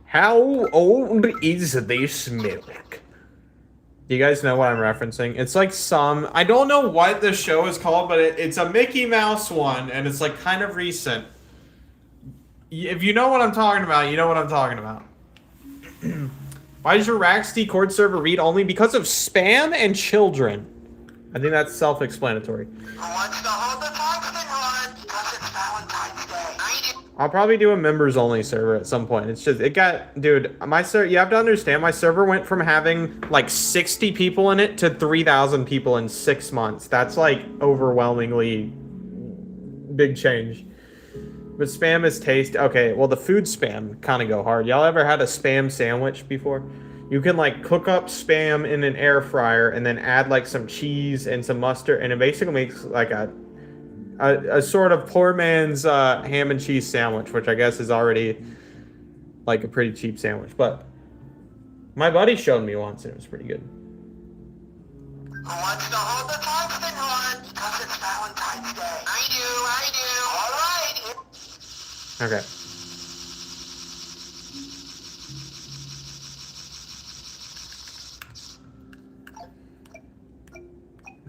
How old is this milk? Do you guys know what I'm referencing? It's like I don't know what the show is called, but it's a Mickey Mouse one, and it's like kind of recent. If you know what I'm talking about, you know what I'm talking about. Why does your Rax D Cord server read only? Because of spam and children. I think that's self-explanatory. Who wants to hold the tungsten horn because it's Valentine's Day. I do. I'll probably do a members only server at some point. It's just, dude, you have to understand, my server went from having like 60 people in it to 3,000 people in 6 months. That's like overwhelmingly big change. But spam is tasty. Okay, well the food spam kind of go hard. Y'all ever had a spam sandwich before? You can like cook up spam in an air fryer and then add like some cheese and some mustard, and it basically makes like a sort of poor man's ham and cheese sandwich, which I guess is already like a pretty cheap sandwich. But my buddy showed me once and it was pretty good. Who wants to hold the tungsten horn because it's Valentine's Day. I do. All right. Okay.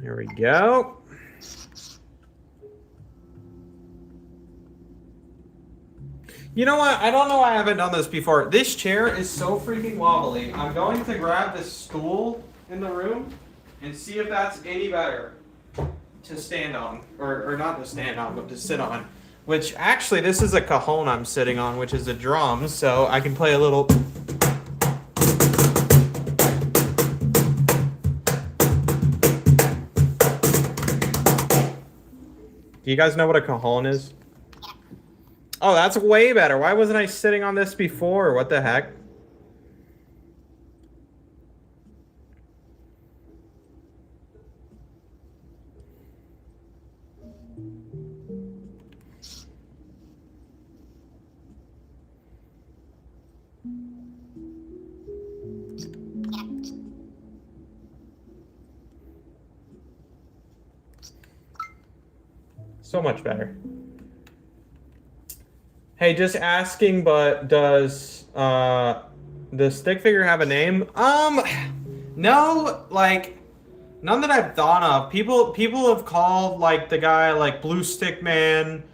Here we go. You know what? I don't know why I haven't done this before. This chair is so freaking wobbly. I'm going to grab this stool in the room and see if that's any better to stand on. Or not to stand on, but to sit on. Which, actually, this is a cajon I'm sitting on, which is a drum, so I can play a little... Do you guys know what a cajon is? Oh, that's way better. Why wasn't I sitting on this before? What the heck? So much better. Hey, just asking, but does the stick figure have a name? No, like none that I've thought of. People have called like the guy like Blue Stick Man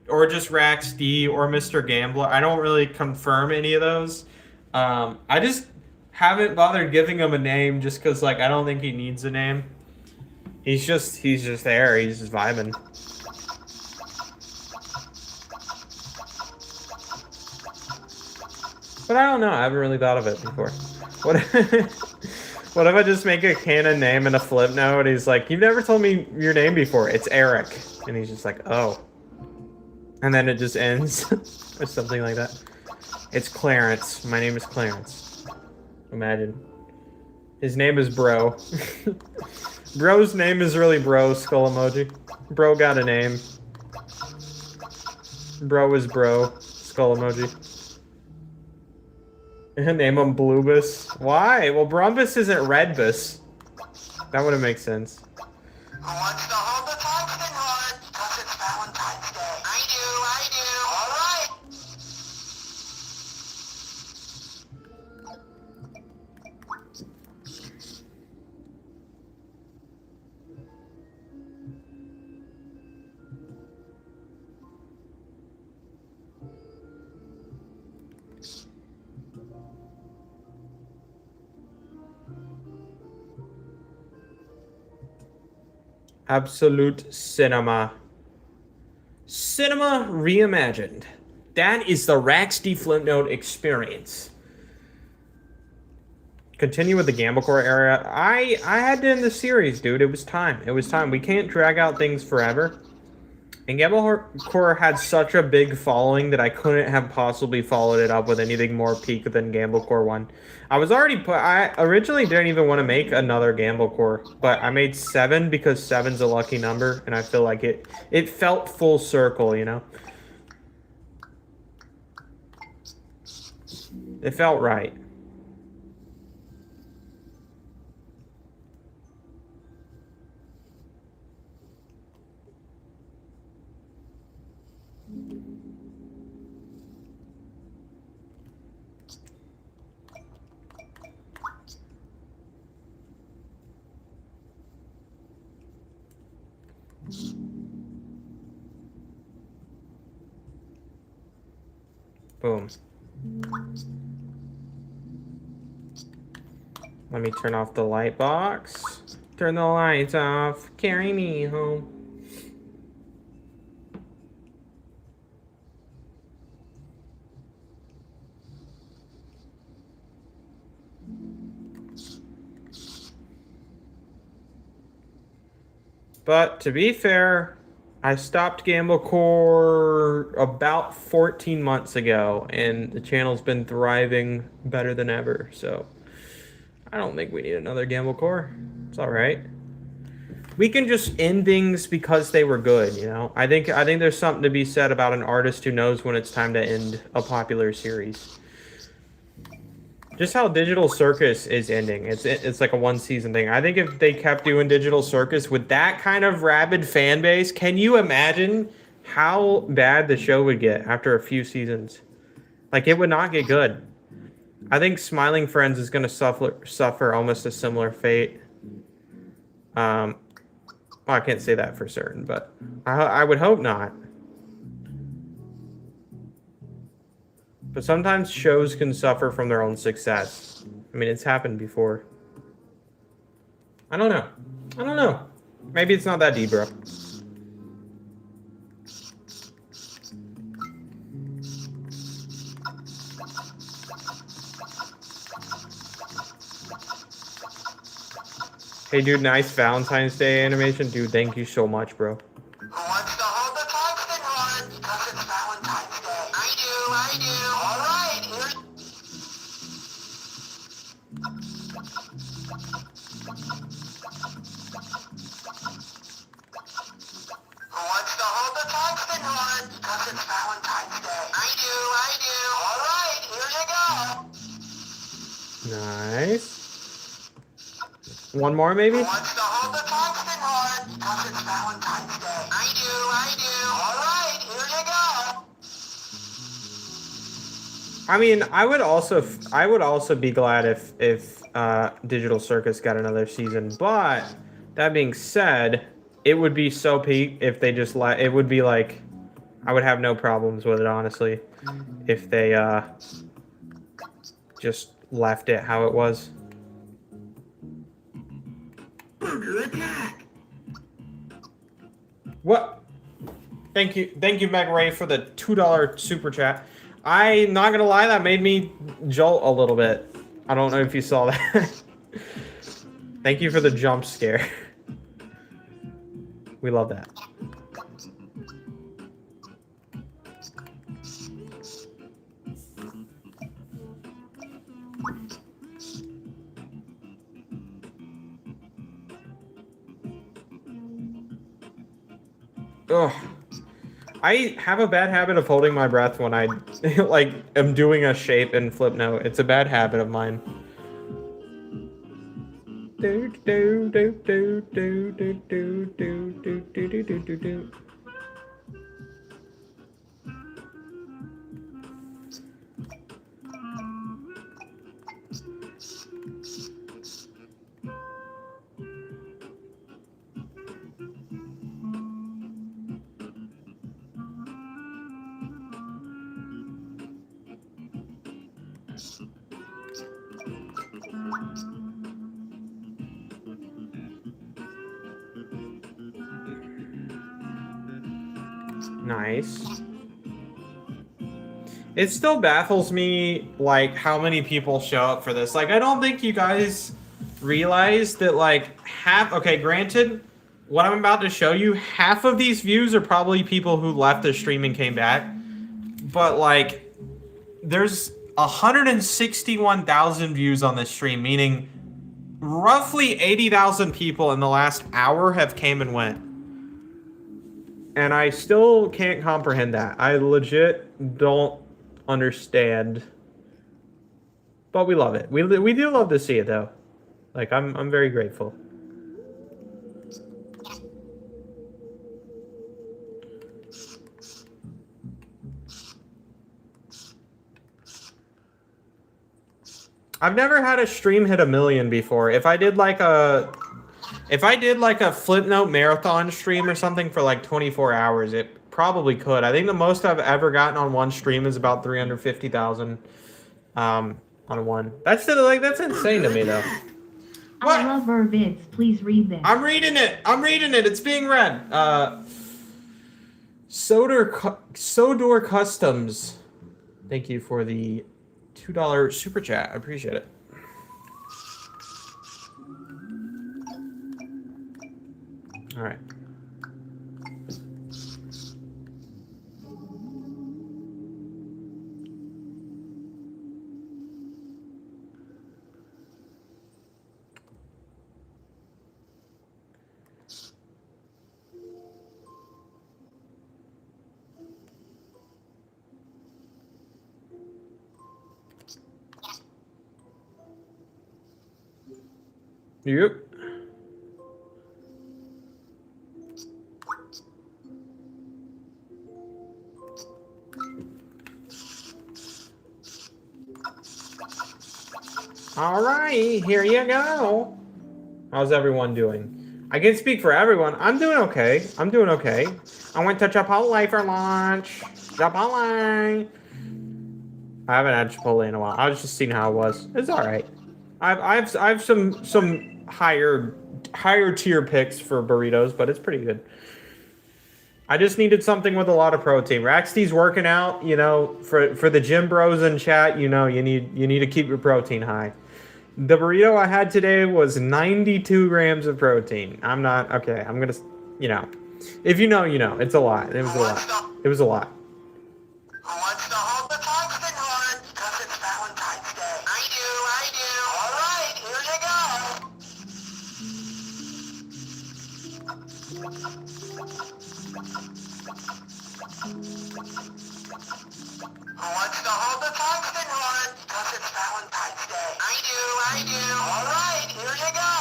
or just Rax D or Mr. Gambler. I don't really confirm any of those. I just haven't bothered giving him a name just because like I don't think he needs a name. He's just there. He's just vibing. But I don't know. I haven't really thought of it before. What if I just make a canon name in a flip note? He's like, "You've never told me your name before. It's Eric." And he's just like, "Oh." And then it just ends or something like that. It's Clarence. My name is Clarence. Imagine. His name is Bro. Bro's name is really Bro, skull emoji. Bro got a name. Bro is Bro, skull emoji. Name him Bluebus. Why? Well, Brumbus isn't Redbus. That wouldn't make sense. Who wants to hold the tungsten heart? Because it's Valentine's Day. I do. All right. Absolute cinema. Cinema reimagined. That is the Rax D Flipnote experience. Continue with the Gamblecore era. I had to end the series, dude. It was time. It was time. We can't drag out things forever. And Gamblecore had such a big following that I couldn't have possibly followed it up with anything more peak than Gamblecore 1. I originally didn't even want to make another Gamblecore, but I made 7 because 7's a lucky number, and I feel like it felt full circle, you know? It felt right. Boom. Let me turn off the light box. Turn the lights off. Carry me home. But to be fair, I stopped Gamblecore about 14 months ago, and the channel's been thriving better than ever, so I don't think we need another Gamblecore. It's all right. We can just end things because they were good, you know? I think there's something to be said about an artist who knows when it's time to end a popular series. Just how Digital Circus is ending. It's like a 1-season thing. I think if they kept doing Digital Circus with that kind of rabid fan base, can you imagine how bad the show would get after a few seasons? Like, it would not get good. I think Smiling Friends is going to suffer almost a similar fate. Well, I can't say that for certain, but I would hope not. But sometimes shows can suffer from their own success. I mean, it's happened before. I don't know. I don't know. Maybe it's not that deep, bro. Hey, dude, nice Valentine's Day animation. Dude, thank you so much, bro. Who wants to hold the tungsten heart? Because it's Valentine's Day. I do. All right, here. Who wants to hold the tungsten heart? Because it's Valentine's Day. I do. All right, here you go. Nice. One more, maybe? Who wants to hold the tungsten heart? Because it's Valentine's Day. I do. All right, here you go. I mean, I would also be glad if Digital Circus got another season. But that being said, it would be so peak if they just it would be like, I would have no problems with it, honestly, if they just left it how it was. What? Thank you, Meg Ray, for the $2 super chat. I'm not gonna lie, that made me jolt a little bit. I don't know if you saw that. Thank you for the jump scare. We love that. Ugh. I have a bad habit of holding my breath when I like am doing a shape in Flipnote. It's a bad habit of mine. Nice. It still baffles me, like, how many people show up for this. Like, I don't think you guys realize that, like, okay, granted, what I'm about to show you, half of these views are probably people who left the stream and came back. But, like, there's 161,000 views on this stream, meaning roughly 80,000 people in the last hour have came and went. And I still can't comprehend that. I legit don't understand. But we love it. We do love to see it, though. Like, I'm very grateful. I've never had a stream hit 1 million before. If I did like a Flipnote marathon stream or something for like 24 hours, it probably could. I think the most I've ever gotten on one stream is about 350,000 on one. That's insane to me, though. What? I love her vids. Please read this. I'm reading it. It's being read. Sodor Customs. Thank you for the $2 super chat. I appreciate it. All right. Yep. All right, here you go. How's everyone doing? I can speak for everyone. I'm doing okay. I went to Chipotle for lunch. Chipotle. I haven't had Chipotle in a while. I was just seeing how it was. It's all right. I've some higher tier picks for burritos, but it's pretty good. I just needed something with a lot of protein. Rax D's working out, you know, for the gym bros in chat, you know, you need to keep your protein high. The burrito I had today was 92 grams of protein. I'm not okay. I'm gonna, you know, if you know, you know. It's a lot. It was a lot. It was a lot. Who wants to hold the tungsten horn? Because it's Valentine's Day. I do, I do. All right, here you go. Who wants to hold the tungsten horn? Because it's Valentine's Day. I do, I do. All right, here you go.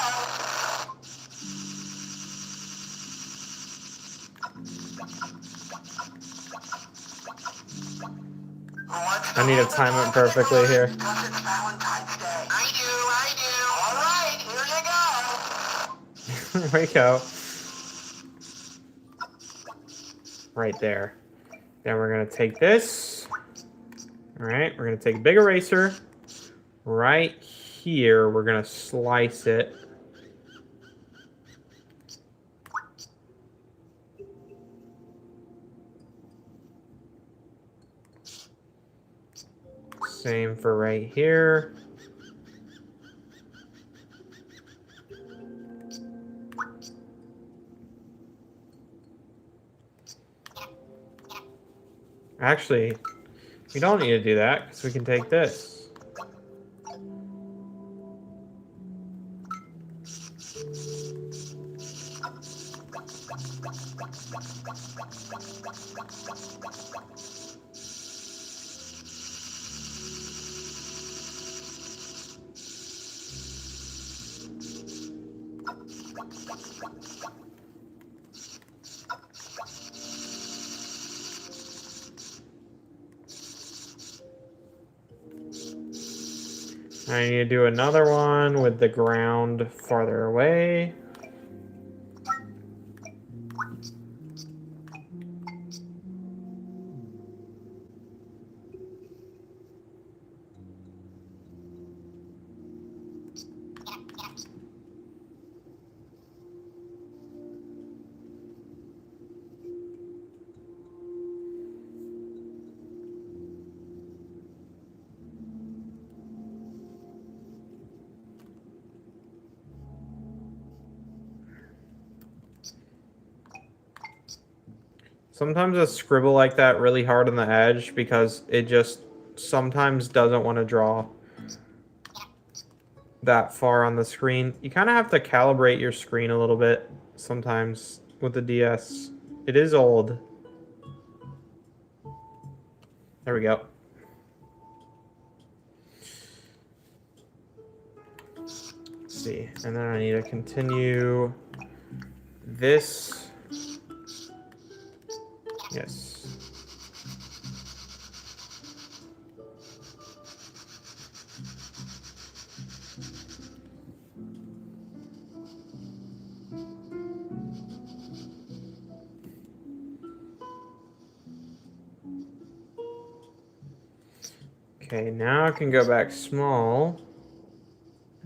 I need to time it perfectly here. Because it's Valentine's Day. I do, I do. All right, here you go. There we go. Right there. Then we're gonna take this. All right, we're gonna take a big eraser. Right here, we're gonna slice it. Same for right here. Actually, we don't need to do that because we can take this. I need to do another one with the ground farther away. Sometimes I scribble like that really hard on the edge because it just sometimes doesn't want to draw that far on the screen. You kind of have to calibrate your screen a little bit sometimes with the DS. It is old. There we go. Let's see. And then I need to continue this. Yes. Okay, now I can go back small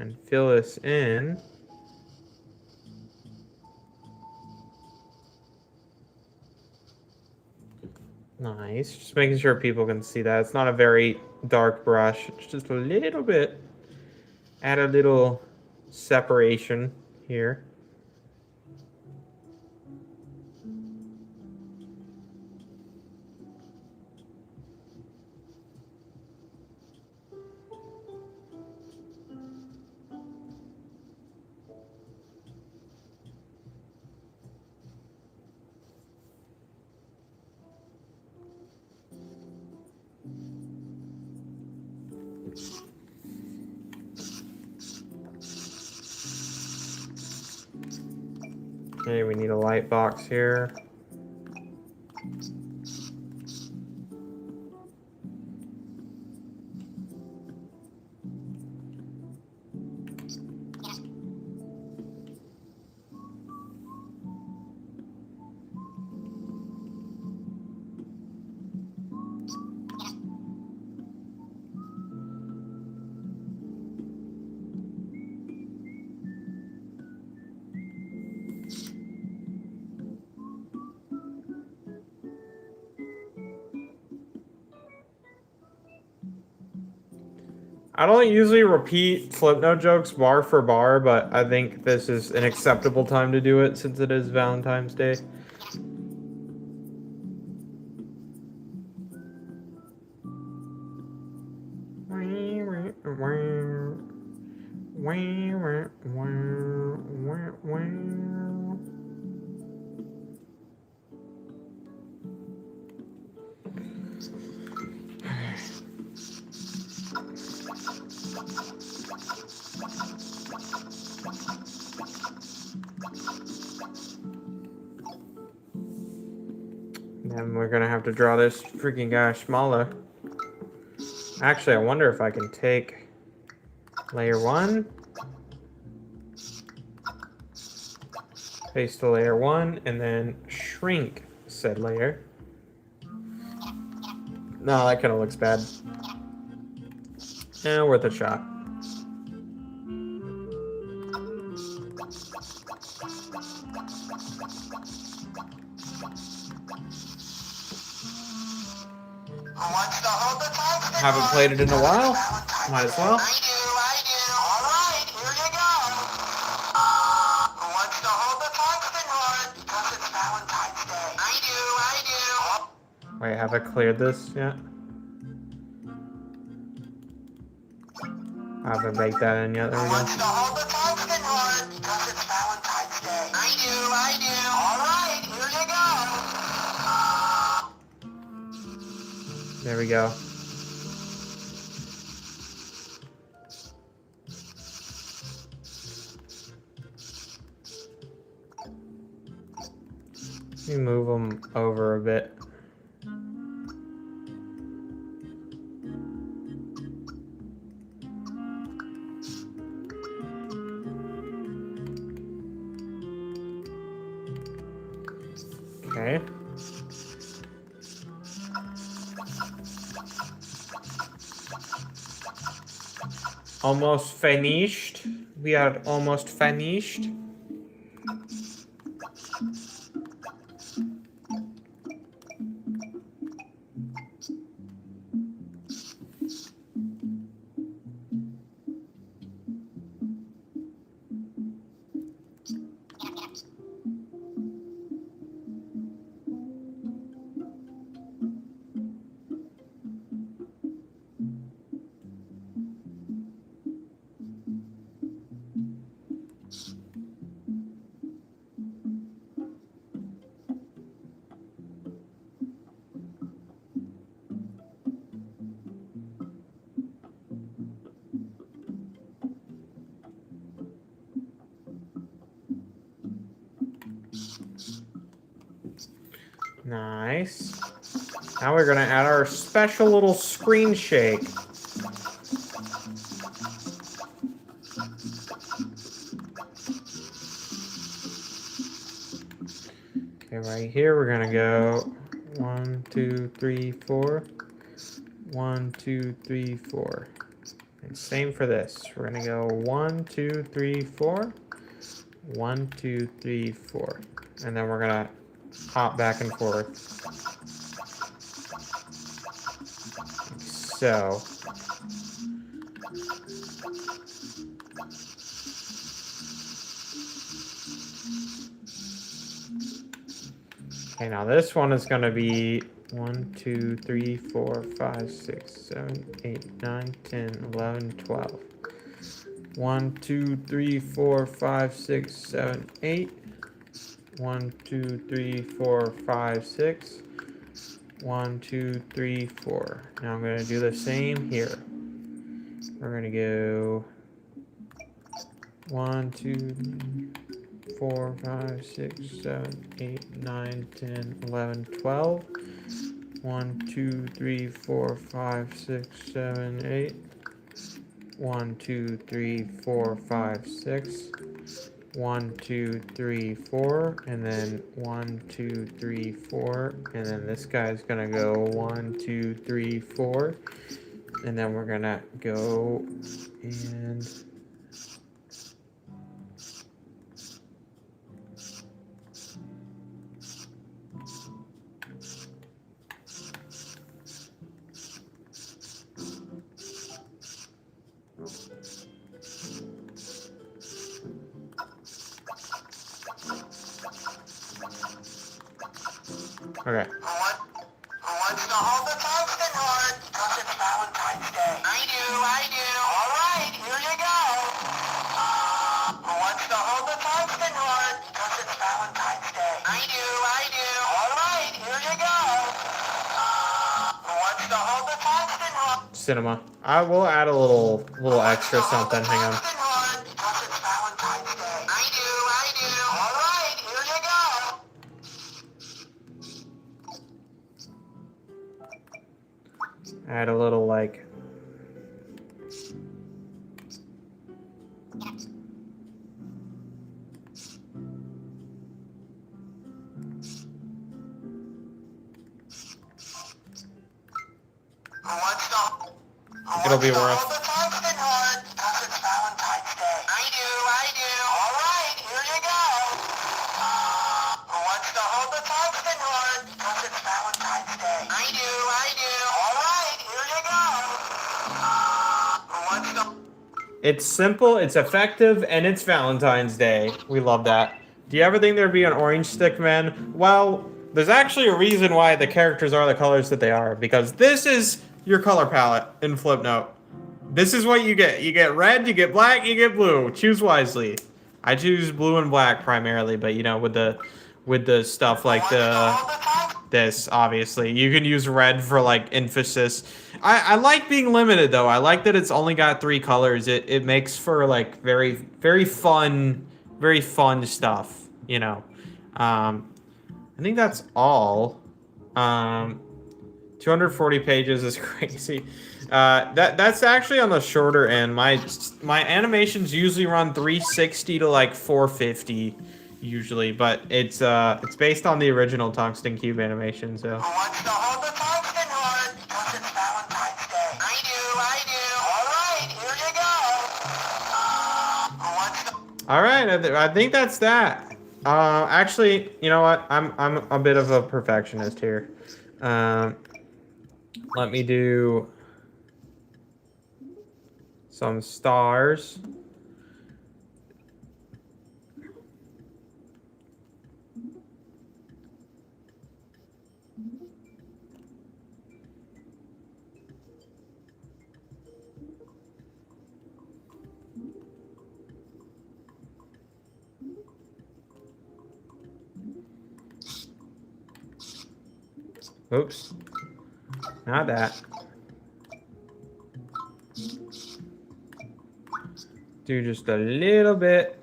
and fill this in. Nice. Just making sure people can see that. It's not a very dark brush. It's just a little bit. Add a little separation here. Okay, we need a light box here. I don't usually repeat Flipnote jokes bar for bar, but I think this is an acceptable time to do it since it is Valentine's Day. Then we're gonna have to draw this freaking guy smaller. Actually, I wonder if I can take layer 1, paste to layer 1, and then shrink said layer. No, that kind of looks bad. Eh, worth a shot. Who wants to hold the tungsten Haven't heart? played it in a while. Valentine's Might as Day. well. I do. All right, here you go. Who wants to hold the tungsten heart? Because it's Valentine's Day. I do. Wait, have I cleared this yet? I haven't baked that in yet. There we Who go. wants to hold the tungsten heart? Because it's Valentine's Day. I do. All right, here you go. There we go. Let me move them over a bit. Okay. Almost finished. We are almost finished. Nice. Now we're gonna add our special little screen shake. Okay, right here we're gonna go 1, 2, 3, 4. 1, 2, 3, 4. And same for this. We're gonna go 1, 2, 3, 4. 1, 2, 3, 4. And then we're gonna hop back and forth. Like so. Okay, now this one is gonna be 1, 2, 3, 4, 5, 6, 7, 8, 9, 10, 11, 12. 1, 2, 3, 4, 5, 6, 7, 8. 1, 2, 3, 4, 5, 6. 1, 2, 3, 4. Now I'm going to do the same here. We're going to go 1, 2, 4, 5, 6, 7, 8, 9, 10, 11, 12. 1, 2, 3, 4, 5, 6, 7, 8. 1, 2, 3, 4, 5, 6. 1, 2, 3, 4, and then 1, 2, 3, 4, and then this guy's gonna go 1, 2, 3, 4, and then we're gonna go and Okay. Who wants to hold the tungsten heart? Because it's Valentine's Day. I do. All right, here you go. Who wants to hold the tungsten heart? Because it's Valentine's Day. I do. All right, here you go. Who wants to hold the tungsten heart? Cinema. I will add a little extra something. Hang on. Tungsten heart? Because it's Valentine's Day. I do. All right, here you go. Add a little like. It'll be worth. Hold the tungsten heart because it's Valentine's Day. I do. All right, here you go. Who wants to hold the tungsten heart because it's Valentine's Day? I do. All right, here you go. Who wants to... It's simple, it's effective, and it's Valentine's Day. We love that. Do you ever think there'd be an orange stick man? Well, there's actually a reason why the characters are the colors that they are, because this is your color palette in Flipnote. This is what you get. You get red, you get black, you get blue. Choose wisely. I choose blue and black primarily, but you know, with the stuff like this, obviously. You can use red for like emphasis. I like being limited though. I like that it's only got 3 colors. It makes for like very fun stuff, you know. I think that's all. 240 pages is crazy. That's actually on the shorter end. My animations usually run 360 to like 450 usually, but it's based on the original Tungsten Cube animation. So. Who wants to hold the tungsten heart because it's Valentine's Day? I do. All right, here you go. Who wants to... All right, I think that's that. Actually, you know what? I'm a bit of a perfectionist here. Let me do some stars. Oops. Not that. Do just a little bit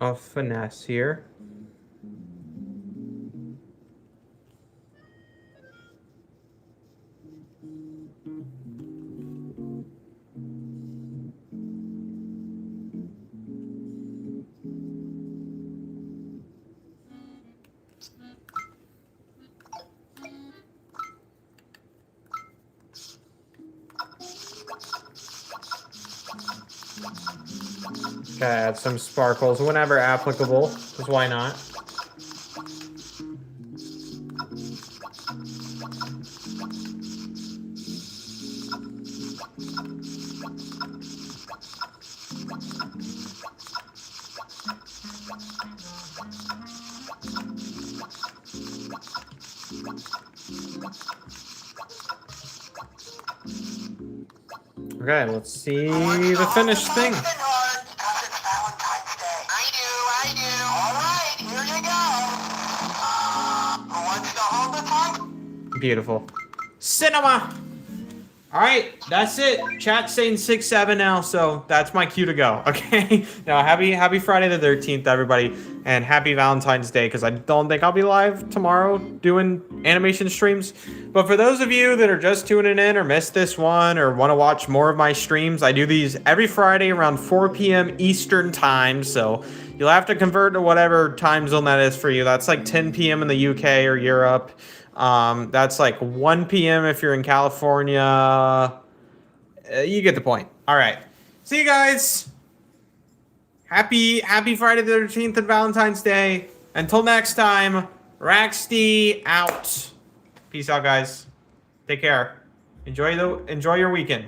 of finesse here. Okay, add some sparkles whenever applicable, because why not? Okay, let's see the finished thing. Beautiful. Cinema! Alright, that's it. Chat's saying 6-7 now, so that's my cue to go. Okay? Now, happy Friday the 13th, everybody. And happy Valentine's Day, because I don't think I'll be live tomorrow doing animation streams. But for those of you that are just tuning in or missed this one or want to watch more of my streams, I do these every Friday around 4 p.m. Eastern time. So you'll have to convert to whatever time zone that is for you. That's like 10 p.m. in the UK or Europe. That's like 1 p.m. if you're in California. You get the point. All right. See you guys. Happy Friday the 13th and Valentine's Day. Until next time, Rax D out. Peace out, guys. Take care. Enjoy your weekend.